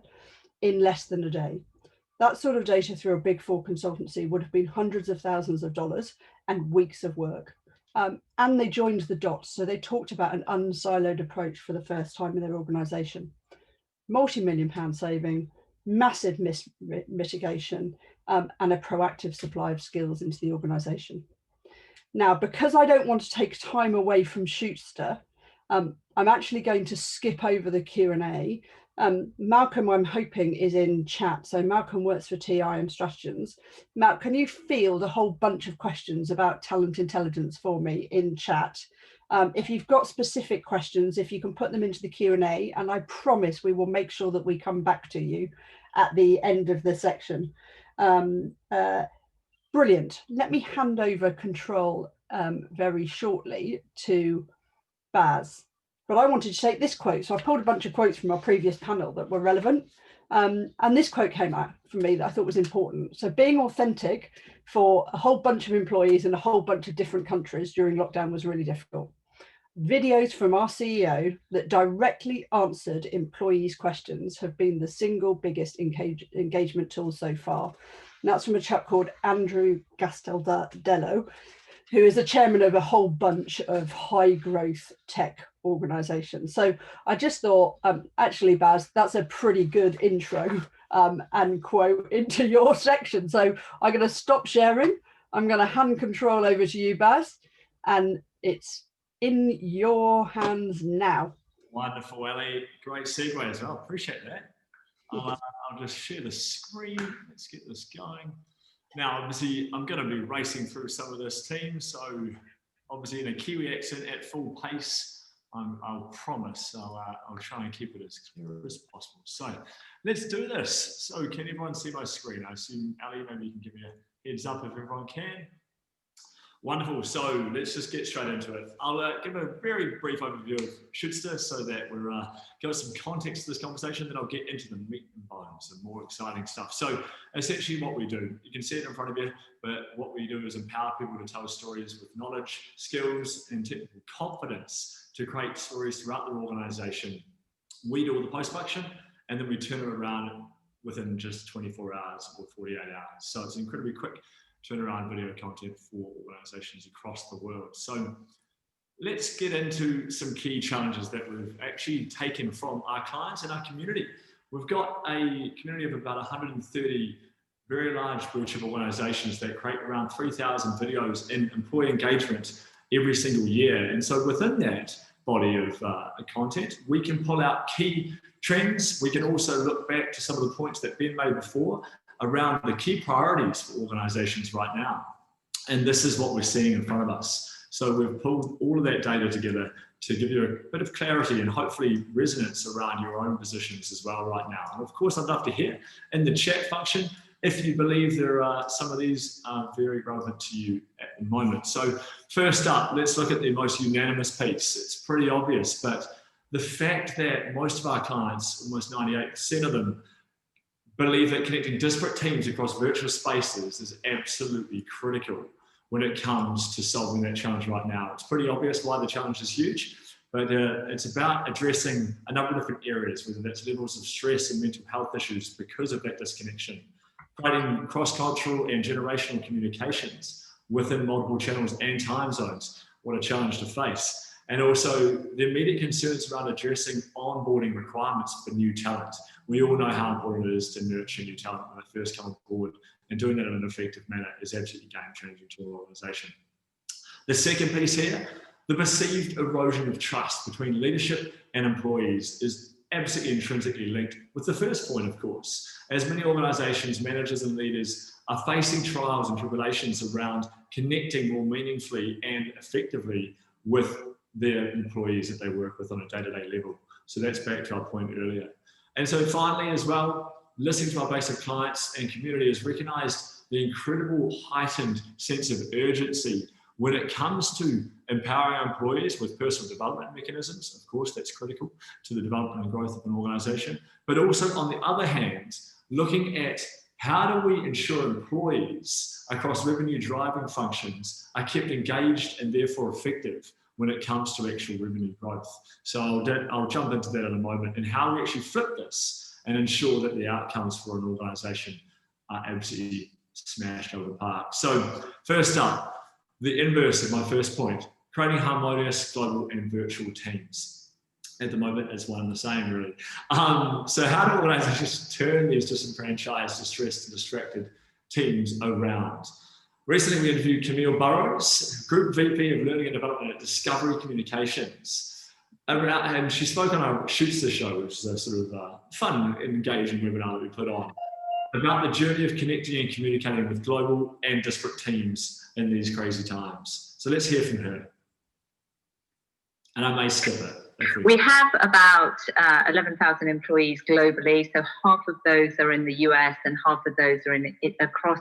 in less than a day. That sort of data through a Big Four consultancy would have been hundreds of thousands of dollars and weeks of work. And they joined the dots. So they talked about an unsiloed approach for the first time in their organisation. Multi-million-pound saving, massive mitigation, and a proactive supply of skills into the organisation. Now, because I don't want to take time away from Schuster, I'm actually going to skip over the Q&A. Malcolm, I'm hoping, is in chat. So Malcolm works for TI and Stratogens. Malcolm, can you field a whole bunch of questions about talent intelligence for me in chat? If you've got specific questions, if you can put them into the Q&A, and I promise we will make sure that we come back to you at the end of the section. Brilliant. Let me hand over control very shortly to Baz. But I wanted to take this quote. So I pulled a bunch of quotes from our previous panel that were relevant. And this quote came out for me that I thought was important. So being authentic for a whole bunch of employees in a whole bunch of different countries during lockdown was really difficult. Videos from our CEO that directly answered employees' questions have been the single biggest engagement tool so far. And that's from a chap called Andrew Gastaldello, who is the chairman of a whole bunch of high growth tech organizations. So I just thought, actually, Baz, that's a pretty good intro and quote into your section. So I'm going to stop sharing. I'm going to hand control over to you, Baz, and it's in your hands now. Wonderful, Ellie. Great segue as well. Appreciate that. I'll just share the screen. Let's get this going. Now, obviously, I'm going to be racing through some of this team. So, obviously, in a Kiwi accent at full pace, I'll promise I'll try and keep it as clear as possible. So, let's do this. So, can everyone see my screen? I assume, Ellie, maybe you can give me a heads up if everyone can. Wonderful. So let's just get straight into it. I'll give a very brief overview of Schuster so that we're give some context to this conversation, then I'll get into the meat and bones and more exciting stuff. So essentially what we do, you can see it in front of you, but what we do is empower people to tell stories with knowledge, skills, and technical confidence to create stories throughout their organization. We do all the post-production, and then we turn it around within just 24 hours or 48 hours. So it's incredibly quick turnaround video content for organizations across the world. So let's get into some key challenges that we've actually taken from our clients and our community. We've got a community of about 130 very large blue chip organizations that create around 3,000 videos in employee engagement every single year. And so within that body of content, we can pull out key trends. We can also look back to some of the points that Ben made before around the key priorities for organizations right now. And this is what we're seeing in front of us. So we've pulled all of that data together to give you a bit of clarity and hopefully resonance around your own positions as well right now. And of course, I'd love to hear in the chat function if you believe there are some of these very relevant to you at the moment. So first up, let's look at the most unanimous piece. It's pretty obvious, but the fact that most of our clients, almost 98% of them, believe that connecting disparate teams across virtual spaces is absolutely critical when it comes to solving that challenge right now. It's pretty obvious why the challenge is huge, but it's about addressing a number of different areas, whether that's levels of stress and mental health issues because of that disconnection, creating cross-cultural and generational communications within multiple channels and time zones. What a challenge to face. And also the immediate concerns around addressing onboarding requirements for new talent. We all know how important it is to nurture new talent when they first come on board, and doing that in an effective manner is absolutely game-changing to an organization. The second piece here, the perceived erosion of trust between leadership and employees is absolutely intrinsically linked with the first point, of course. As many organizations, managers and leaders are facing trials and tribulations around connecting more meaningfully and effectively with their employees that they work with on a day-to-day level. So that's back to our point earlier. And so finally as well, listening to our base of clients and community has recognized the incredible heightened sense of urgency when it comes to empowering our employees with personal development mechanisms. Of course, that's critical to the development and growth of an organization, but also on the other hand, looking at how do we ensure employees across revenue driving functions are kept engaged and therefore effective when it comes to actual revenue growth. So I'll jump into that in a moment, and how we actually flip this and ensure that the outcomes for an organization are absolutely smashed over the park. So first up, the inverse of my first point, creating harmonious global and virtual teams. At the moment, it's one and the same, really. So how do organizations turn these disenfranchised, distressed, and distracted teams around? Recently, we interviewed Camille Burrows, Group VP of Learning and Development at Discovery Communications. And she spoke on our Shoots the Show, which is a sort of fun, engaging webinar that we put on, about the journey of connecting and communicating with global and disparate teams in these crazy times. So let's hear from her. And I may skip it. We have about 11,000 employees globally. So half of those are in the US and half of those are across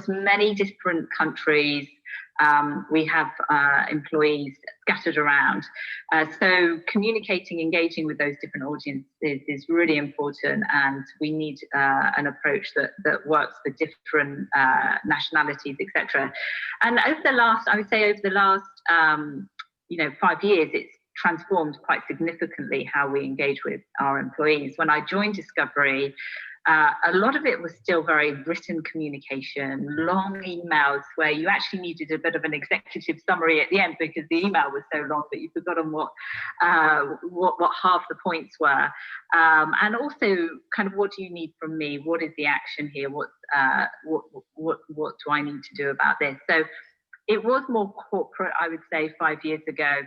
many different countries. We have employees scattered around. So communicating, engaging with those different audiences is really important, and we need an approach that works for different nationalities, etc. And over the last 5 years, it's transformed quite significantly how we engage with our employees. When I joined Discovery, a lot of it was still very written communication, long emails where you actually needed a bit of an executive summary at the end because the email was so long that you'd forgotten what half the points were. And also kind of, what do you need from me? What is the action here? What do I need to do about this? So it was more corporate, I would say, 5 years ago.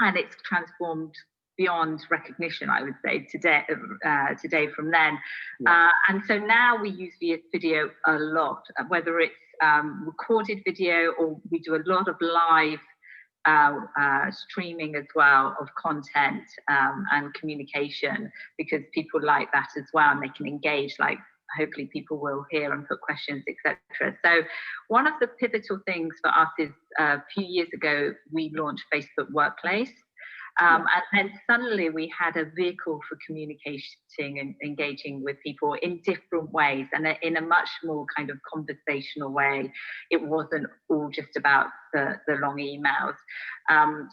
And it's transformed beyond recognition, I would say, today from then. Yeah. And so now we use video a lot, whether it's recorded video or we do a lot of live streaming as well of content and communication, because people like that as well, and they can engage, like hopefully people will hear and put questions, etc. So one of the pivotal things for us is a few years ago, we launched Facebook Workplace. And then suddenly we had a vehicle for communicating and engaging with people in different ways, and in a much more kind of conversational way. It wasn't all just about the long emails.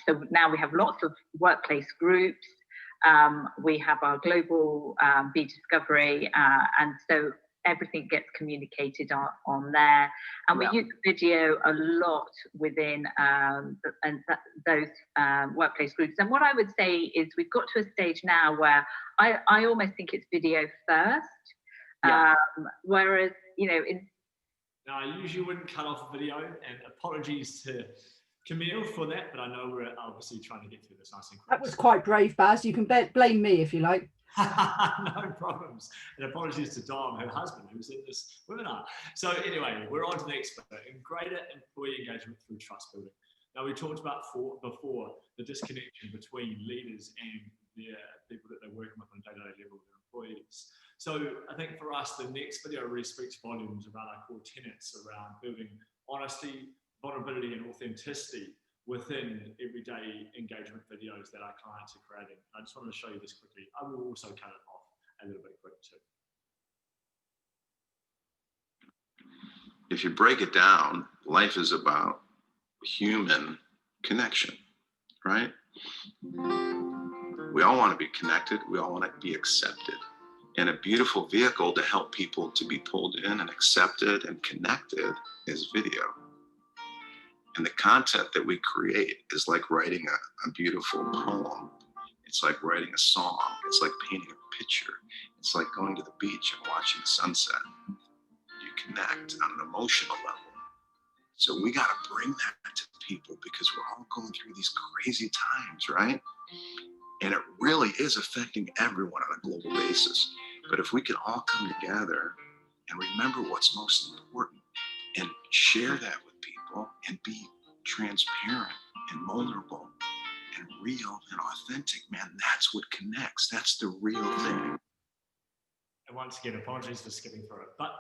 So now we have lots of workplace groups. We have our global Be Discovery, and so everything gets communicated on there. And we use video a lot within those workplace groups. And what I would say is we've got to a stage now where I almost think it's video first, whereas, you know, no, I usually wouldn't cut off a video, and apologies to Camille for that, but I know we're obviously trying to get through this nice and quick. That was quite brave, Baz. You can blame me if you like. No problems. And apologies to Dom, her husband, who's in this webinar. So anyway, we're on to the next bit, and greater employee engagement through trust building. Now, we talked about before the disconnection between leaders and the people that they're working with on a day-to-day level, their employees. So I think for us, the next video really speaks volumes around our core tenets around building honesty, vulnerability, and authenticity within everyday engagement videos that our clients are creating. I just wanted to show you this quickly. I will also cut it off a little bit quick too. If you break it down, life is about human connection, right? We all want to be connected. We all want to be accepted. And a beautiful vehicle to help people to be pulled in and accepted and connected is video. And the content that we create is like writing a beautiful poem. It's like writing a song. It's like painting a picture. It's like going to the beach and watching the sunset. You connect on an emotional level. So we got to bring that to people because we're all going through these crazy times, right? And it really is affecting everyone on a global basis. But if we can all come together and remember what's most important and share that with people and be transparent and vulnerable and real and authentic, man, that's what connects. That's the real thing. And once again, apologies for skipping through it. But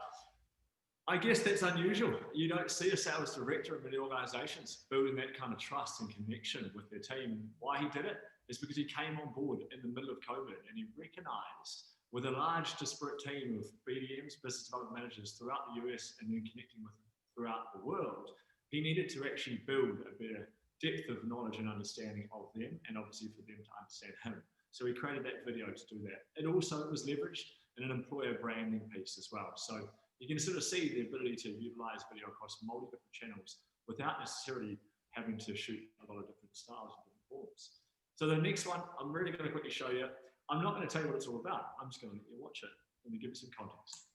I guess that's unusual. You don't see a sales director in many organizations building that kind of trust and connection with their team. Why he did it is because he came on board in the middle of COVID and he recognized with a large disparate team of BDMs, business development managers throughout the US and then connecting with throughout the world, he needed to actually build a better depth of knowledge and understanding of them and obviously for them to understand him. So he created that video to do that. It also was leveraged in an employer branding piece as well. So you can sort of see the ability to utilize video across multiple different channels without necessarily having to shoot a lot of different styles and different forms. So the next one, I'm really going to quickly show you. I'm not going to tell you what it's all about. I'm just going to let you watch it. Let me give you some context.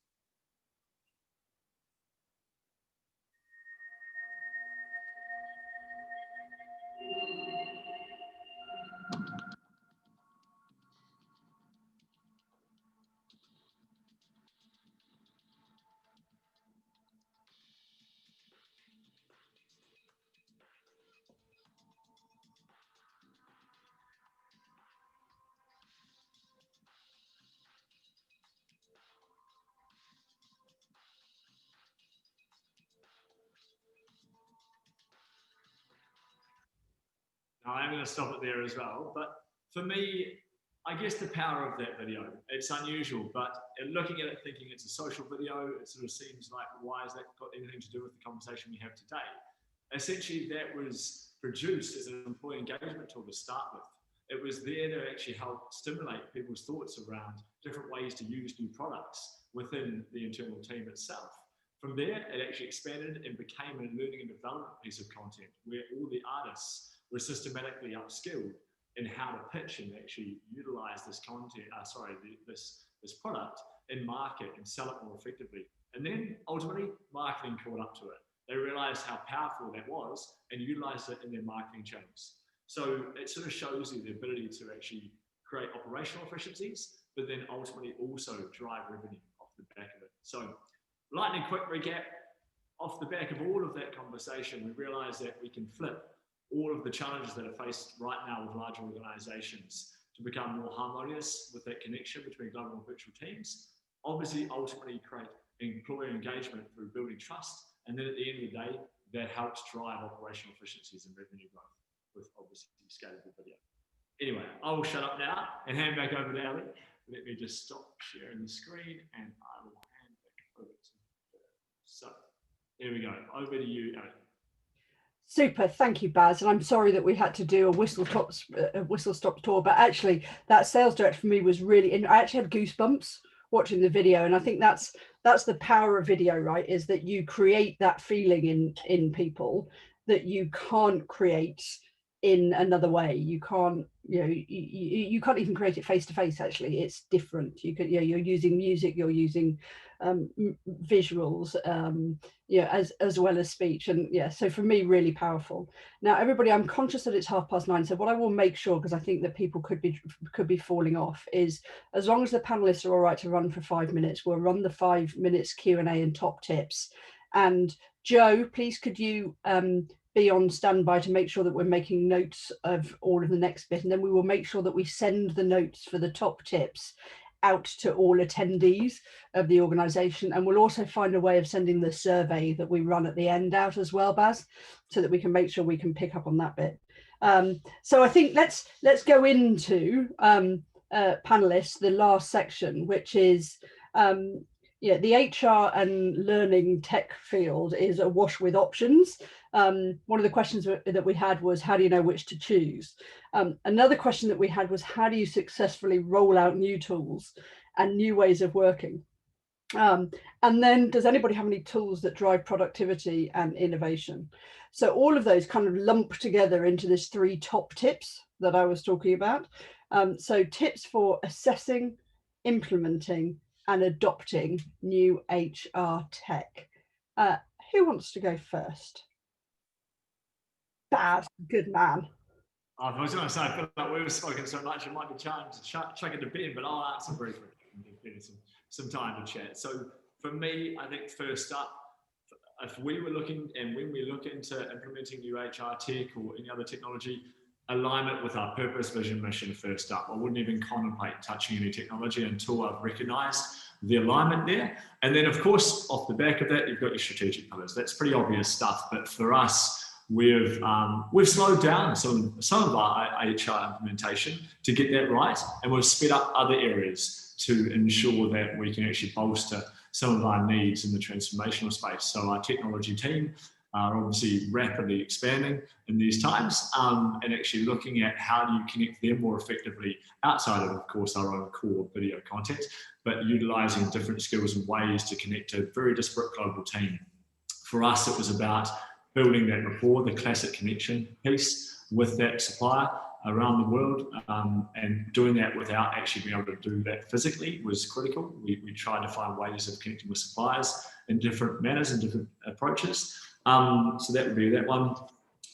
Now I'm going to stop it there as well, but for me, I guess the power of that video, it's unusual, but looking at it thinking it's a social video, it sort of seems like, why has that got anything to do with the conversation we have today? Essentially, that was produced as an employee engagement tool to start with. It was there to actually help stimulate people's thoughts around different ways to use new products within the internal team itself. From there, it actually expanded and became a learning and development piece of content where all the artists were systematically upskilled in how to pitch and actually utilize this content, this product in market and sell it more effectively. And then ultimately, marketing caught up to it. They realized how powerful that was and utilized it in their marketing channels. So it sort of shows you the ability to actually create operational efficiencies, but then ultimately also drive revenue off the back of it. So lightning quick recap. Off the back of all of that conversation, we realized that we can flip all of the challenges that are faced right now with large organizations to become more harmonious with that connection between global and virtual teams. Obviously, ultimately create employee engagement through building trust. And then at the end of the day, that helps drive operational efficiencies and revenue growth with obviously scalable video. Anyway, I will shut up now and hand back over to Ali. Let me just stop sharing the screen and I will hand back over to her. So here we go. Over to you, Ali. Super, thank you, Baz. And I'm sorry that we had to do a whistle stop tour, but actually that sales director for me was really, I actually had goosebumps watching the video. And I think that's that's the power of video, right? Is that you create that feeling in people that you can't create in another way. You can't, you can't even create it face to face. Actually, it's different. You could, you're using music, you're using visuals, as well as speech, and so for me, really powerful. Now, everybody, I'm conscious that it's 9:30, so what I will make sure, because I think that people could be falling off, is as long as the panelists are all right to run for 5 minutes, we'll run the 5 minutes Q&A and top tips. And Joe, please could you be on standby to make sure that we're making notes of all of the next bit, and then we will make sure that we send the notes for the top tips out to all attendees of the organisation, and we'll also find a way of sending the survey that we run at the end out as well, Baz, so that we can make sure we can pick up on that bit. So I think let's go into panelists, the last section, which is the HR and learning tech field is awash with options. One of the questions that we had was, how do you know which to choose? Another question that we had was, how do you successfully roll out new tools and new ways of working? And then, does anybody have any tools that drive productivity and innovation? So all of those kind of lump together into this 3 top tips that I was talking about. So tips for assessing, implementing, and adopting new HR tech. Who wants to go first? Baz, good man. I was going to say, I feel like we've spoken so much, it might be challenging to chuck it to Ben, but I'll answer briefly and give some time to chat. So for me, I think first up, if we were looking, and when we look into implementing new HR tech or any other technology, alignment with our purpose, vision, mission first up. I wouldn't even contemplate touching any technology until I've recognised the alignment there. And then, of course, off the back of that, you've got your strategic pillars. That's pretty obvious stuff, but for us, we've slowed down some of our HR implementation to get that right, and we've sped up other areas to ensure that we can actually bolster some of our needs in the transformational space. So our technology team are obviously rapidly expanding in these times, and actually looking at how do you connect them more effectively outside of course, our own core video content, but utilising different skills and ways to connect to a very disparate global team. For us, it was about building that rapport, the classic connection piece with that supplier around the world, and doing that without actually being able to do that physically was critical. We tried to find ways of connecting with suppliers in different manners and different approaches. So that would be that one.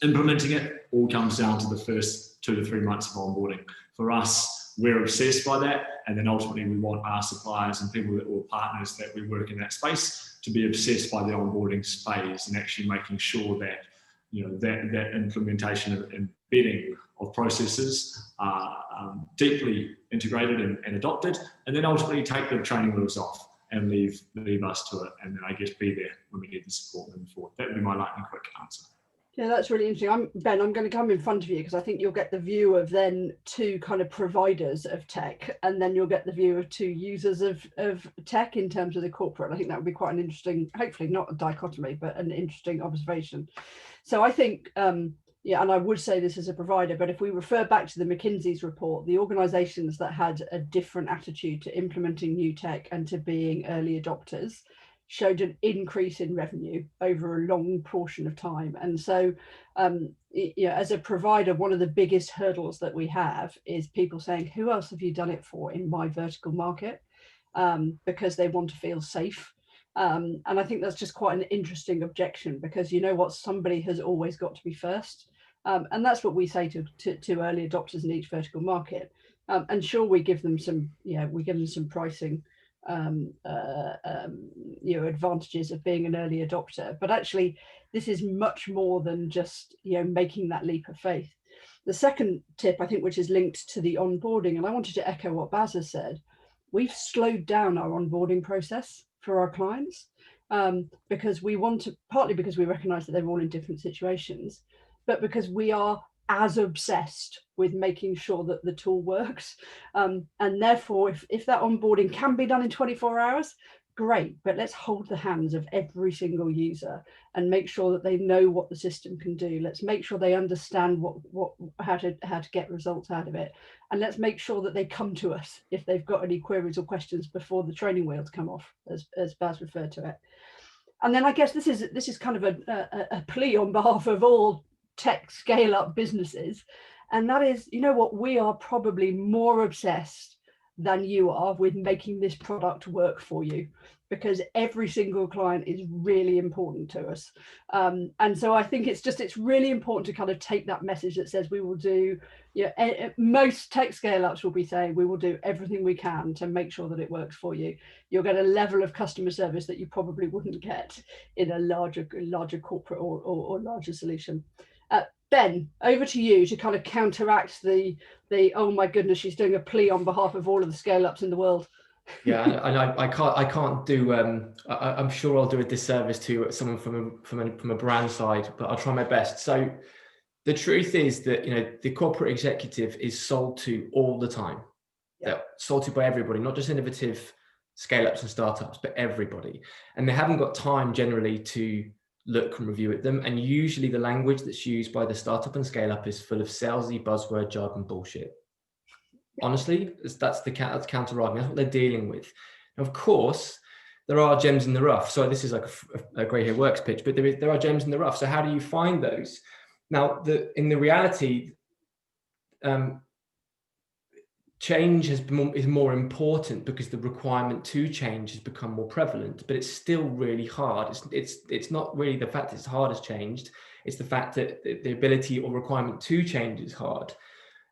Implementing it all comes down to the first 2 to 3 months of onboarding. For us, we're obsessed by that, and then ultimately we want our suppliers and people that or partners that we work in that space to be obsessed by the onboarding phase and actually making sure that that implementation of embedding of processes are deeply integrated and adopted, and then ultimately take the training wheels off and leave us to it, and then I guess be there when we need the support moving forward. That would be my lightning quick answer. Yeah, that's really interesting. Ben, I'm going to come in front of you because I think you'll get the view of then 2 kind of providers of tech, and then you'll get the view of 2 users of tech in terms of the corporate. I think that would be quite an interesting, hopefully not a dichotomy, but an interesting observation. So I think, and I would say this as a provider, but if we refer back to the McKinsey's report, the organisations that had a different attitude to implementing new tech and to being early adopters showed an increase in revenue over a long portion of time. And so, as a provider, one of the biggest hurdles that we have is people saying, who else have you done it for in my vertical market? Because they want to feel safe. And I think that's just quite an interesting objection, because you know what, somebody has always got to be first. And that's what we say to early adopters in each vertical market. And sure, we give them some, some pricing advantages of being an early adopter, but actually this is much more than just making that leap of faith. The second tip, I think, which is linked to the onboarding, and I wanted to echo what Baz has said, we've slowed down our onboarding process for our clients, because we want to, partly because we recognize that they're all in different situations, but because we are as obsessed with making sure that the tool works, and therefore if that onboarding can be done in 24 hours, great, but let's hold the hands of every single user and make sure that they know what the system can do. Let's make sure they understand how to get results out of it, and let's make sure that they come to us if they've got any queries or questions before the training wheels come off, as Baz referred to it. And then I guess this is kind of a plea on behalf of all tech scale up businesses, and that is, you know what, we are probably more obsessed than you are with making this product work for you, because every single client is really important to us. And so I think it's really important to kind of take that message that says we will do, most tech scale ups will be saying we will do everything we can to make sure that it works for you. You'll get a level of customer service that you probably wouldn't get in a larger corporate or larger solution. Ben, over to you to kind of counteract the oh my goodness, she's doing a plea on behalf of all of the scale ups in the world. Yeah, and I can't do. I'm sure I'll do a disservice to someone from a brand side, but I'll try my best. So the truth is that the corporate executive is sold to all the time. Yeah. They're sold to by everybody, not just innovative scale ups and startups, but everybody, and they haven't got time generally to look and review at them. And usually the language that's used by the startup and scale up is full of salesy buzzword jargon bullshit. Honestly, that's counter-argument. That's what they're dealing with. And of course, there are gems in the rough. So this is like a Grey Hair Works pitch, but there are gems in the rough. So how do you find those? Now, in the reality, change is more important because the requirement to change has become more prevalent, but it's still really hard. It's not really the fact that it's hard has changed. It's the fact that the ability or requirement to change is hard.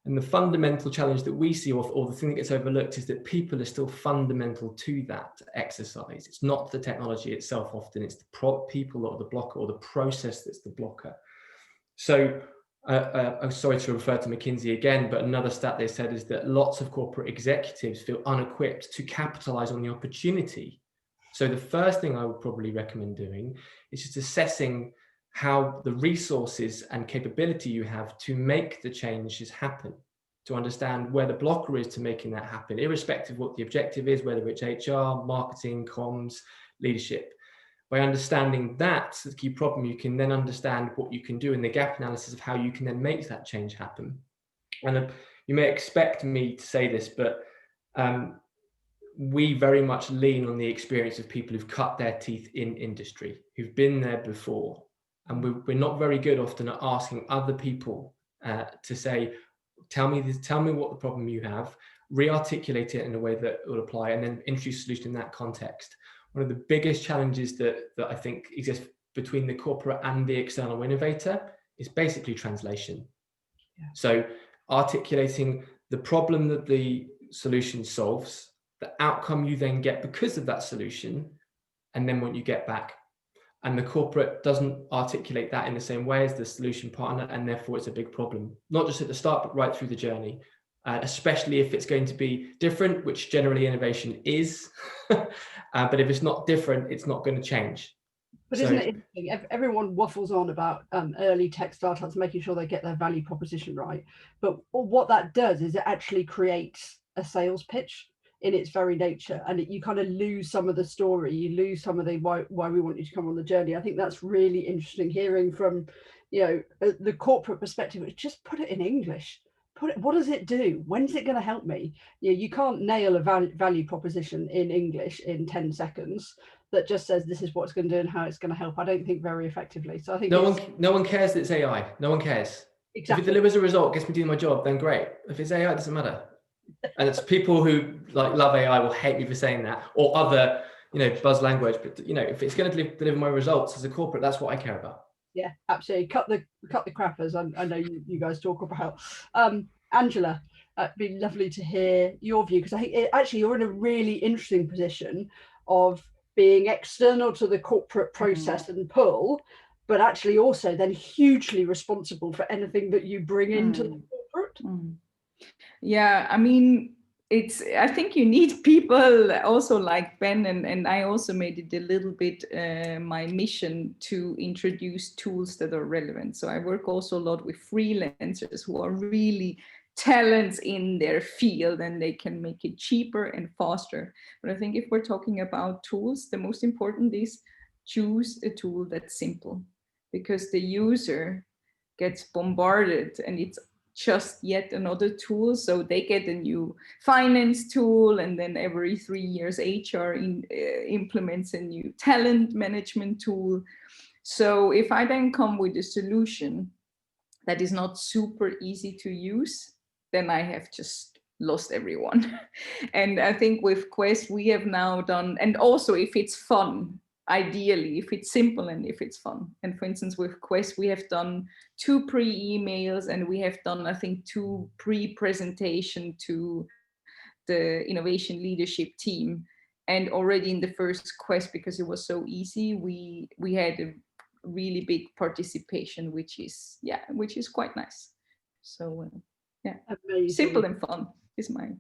And the fundamental challenge that we see, or the thing that gets overlooked, is that people are still fundamental to that exercise. It's not the technology itself often, it's the people or the blocker or the process that's the blocker. So I'm sorry to refer to McKinsey again, but another stat they said is that lots of corporate executives feel unequipped to capitalize on the opportunity. So the first thing I would probably recommend doing is just assessing how the resources and capability you have to make the changes happen, to understand where the blocker is to making that happen, irrespective of what the objective is, whether it's HR, marketing, comms, leadership. By understanding that's the key problem, you can then understand what you can do in the gap analysis of how you can then make that change happen. And you may expect me to say this, but we very much lean on the experience of people who've cut their teeth in industry, who've been there before. And we're not very good often at asking other people to say, tell me what the problem you have, re-articulate it in a way that will apply, and then introduce a solution in that context. One of the biggest challenges that I think exists between the corporate and the external innovator is basically translation. Yeah. So articulating the problem that the solution solves, the outcome you then get because of that solution, and then what you get back. And the corporate doesn't articulate that in the same way as the solution partner, and therefore it's a big problem, not just at the start, but right through the journey, especially if it's going to be different, which generally innovation is. But if it's not different, it's not going to change. But isn't it interesting? Everyone waffles on about early tech startups making sure they get their value proposition right. But what that does is it actually creates a sales pitch in its very nature, and you kind of lose some of the story, you lose some of the why we want you to come on the journey. I think that's really interesting hearing from the corporate perspective. It's just put it in English. What does it do? When's it going to help me? You can't nail a value proposition in English in 10 seconds that just says this is what it's going to do and how it's going to help. I don't think very effectively. So I think no one cares that it's AI. No one cares. Exactly. If it delivers a result, gets me doing my job, then great. If it's AI, it doesn't matter. And it's people who love AI will hate me for saying that, or other buzz language. But if it's going to deliver my results as a corporate, that's what I care about. Yeah, absolutely. Cut the crap, as I know you guys talk about. Angela, it'd be lovely to hear your view, because I think actually you're in a really interesting position of being external to the corporate process and pull, but actually also then hugely responsible for anything that you bring into the corporate. Yeah, I mean, I think you need people also like Ben, and I also made it a little bit my mission to introduce tools that are relevant. So I work also a lot with freelancers who are really talents in their field, and they can make it cheaper and faster. But I think if we're talking about tools, the most important is choose a tool that's simple, because the user gets bombarded and it's just yet another tool. So they get a new finance tool, and then every 3 years HR implements a new talent management tool. So if I then come with a solution that is not super easy to use, then I have just lost everyone. And I think with Quest, we have now done, and also if it's fun, ideally, if it's simple and if it's fun. And for instance, with Quest, we have done 2 pre-emails, and we have done, I think, 2 pre-presentation to the innovation leadership team. And already in the first Quest, because it was so easy, we had a really big participation, which is quite nice. So yeah, Amazing. Simple and fun is mine.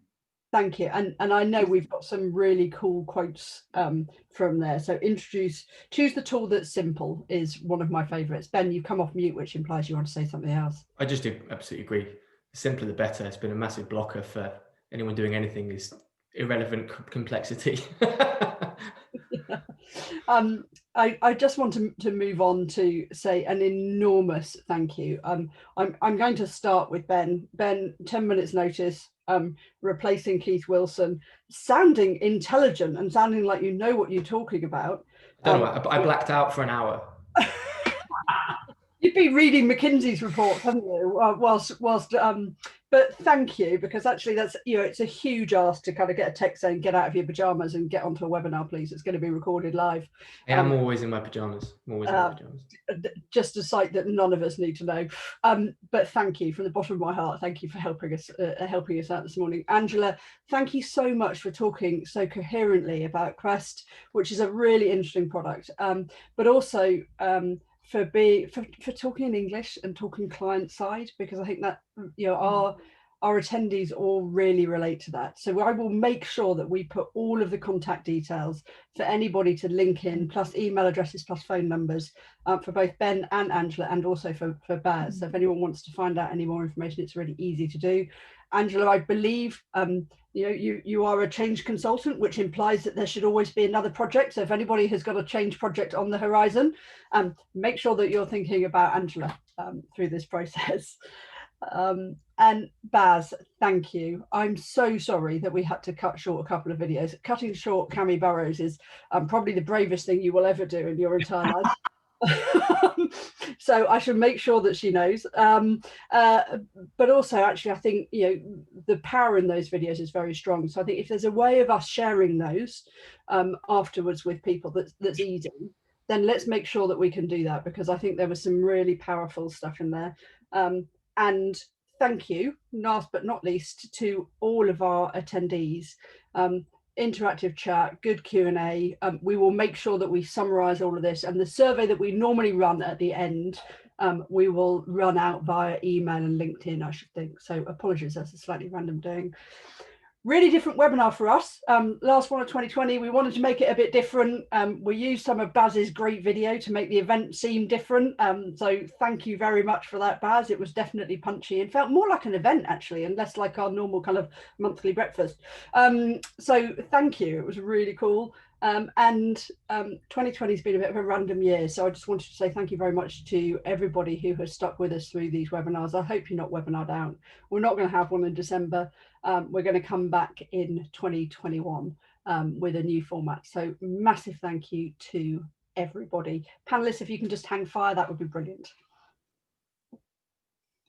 Thank you. And I know we've got some really cool quotes from there. So choose the tool that's simple is one of my favorites. Ben, you've come off mute, which implies you want to say something else. I just do absolutely agree. The simpler the better. It's been a massive blocker for anyone doing anything, is irrelevant complexity. I just want to move on to say an enormous thank you. I'm going to start with Ben. Ben, 10 minutes notice, replacing Keith Wilson, sounding intelligent and sounding like you know what you're talking about. I don't know, I blacked out for an hour. You'd be reading McKinsey's report, hadn't you? Whilst but thank you, because actually that's, it's a huge ask to kind of get a text saying get out of your pajamas and get onto a webinar, please. It's going to be recorded live. I'm always in my pajamas. I'm always in my pajamas. Just a sight that none of us need to know. But thank you from the bottom of my heart. Thank you for helping us out this morning. Angela, thank you so much for talking so coherently about Quest, which is a really interesting product, but also for talking in English and talking client side, because I think that our attendees all really relate to that. So I will make sure that we put all of the contact details for anybody to link in, plus email addresses, plus phone numbers for both Ben and Angela, and also for Baz. So if anyone wants to find out any more information, it's really easy to do. Angela, I believe you are a change consultant, which implies that there should always be another project. So if anybody has got a change project on the horizon, make sure that you're thinking about Angela through this process. And Baz, thank you. I'm so sorry that we had to cut short a couple of videos. Cutting short Cami Burrows is probably the bravest thing you will ever do in your entire life. So I should make sure that she knows. But also, actually, I think the power in those videos is very strong. So I think if there's a way of us sharing those afterwards with people that's easy, then let's make sure that we can do that, because I think there was some really powerful stuff in there. And thank you, last but not least, to all of our attendees. Interactive chat, good Q&A. We will make sure that we summarize all of this, and the survey that we normally run at the end, we will run out via email and LinkedIn, I should think. So apologies, that's a slightly random doing. Really different webinar for us. Last one of 2020, we wanted to make it a bit different. We used some of Baz's great video to make the event seem different. So thank you very much for that, Baz. It was definitely punchy and felt more like an event, actually, and less like our normal kind of monthly breakfast. So thank you. It was really cool. And 2020 has been a bit of a random year. So I just wanted to say thank you very much to everybody who has stuck with us through these webinars. I hope you're not webinared out. We're not going to have one in December. We're going to come back in 2021 with a new format. So massive thank you to everybody. Panelists, if you can just hang fire, that would be brilliant.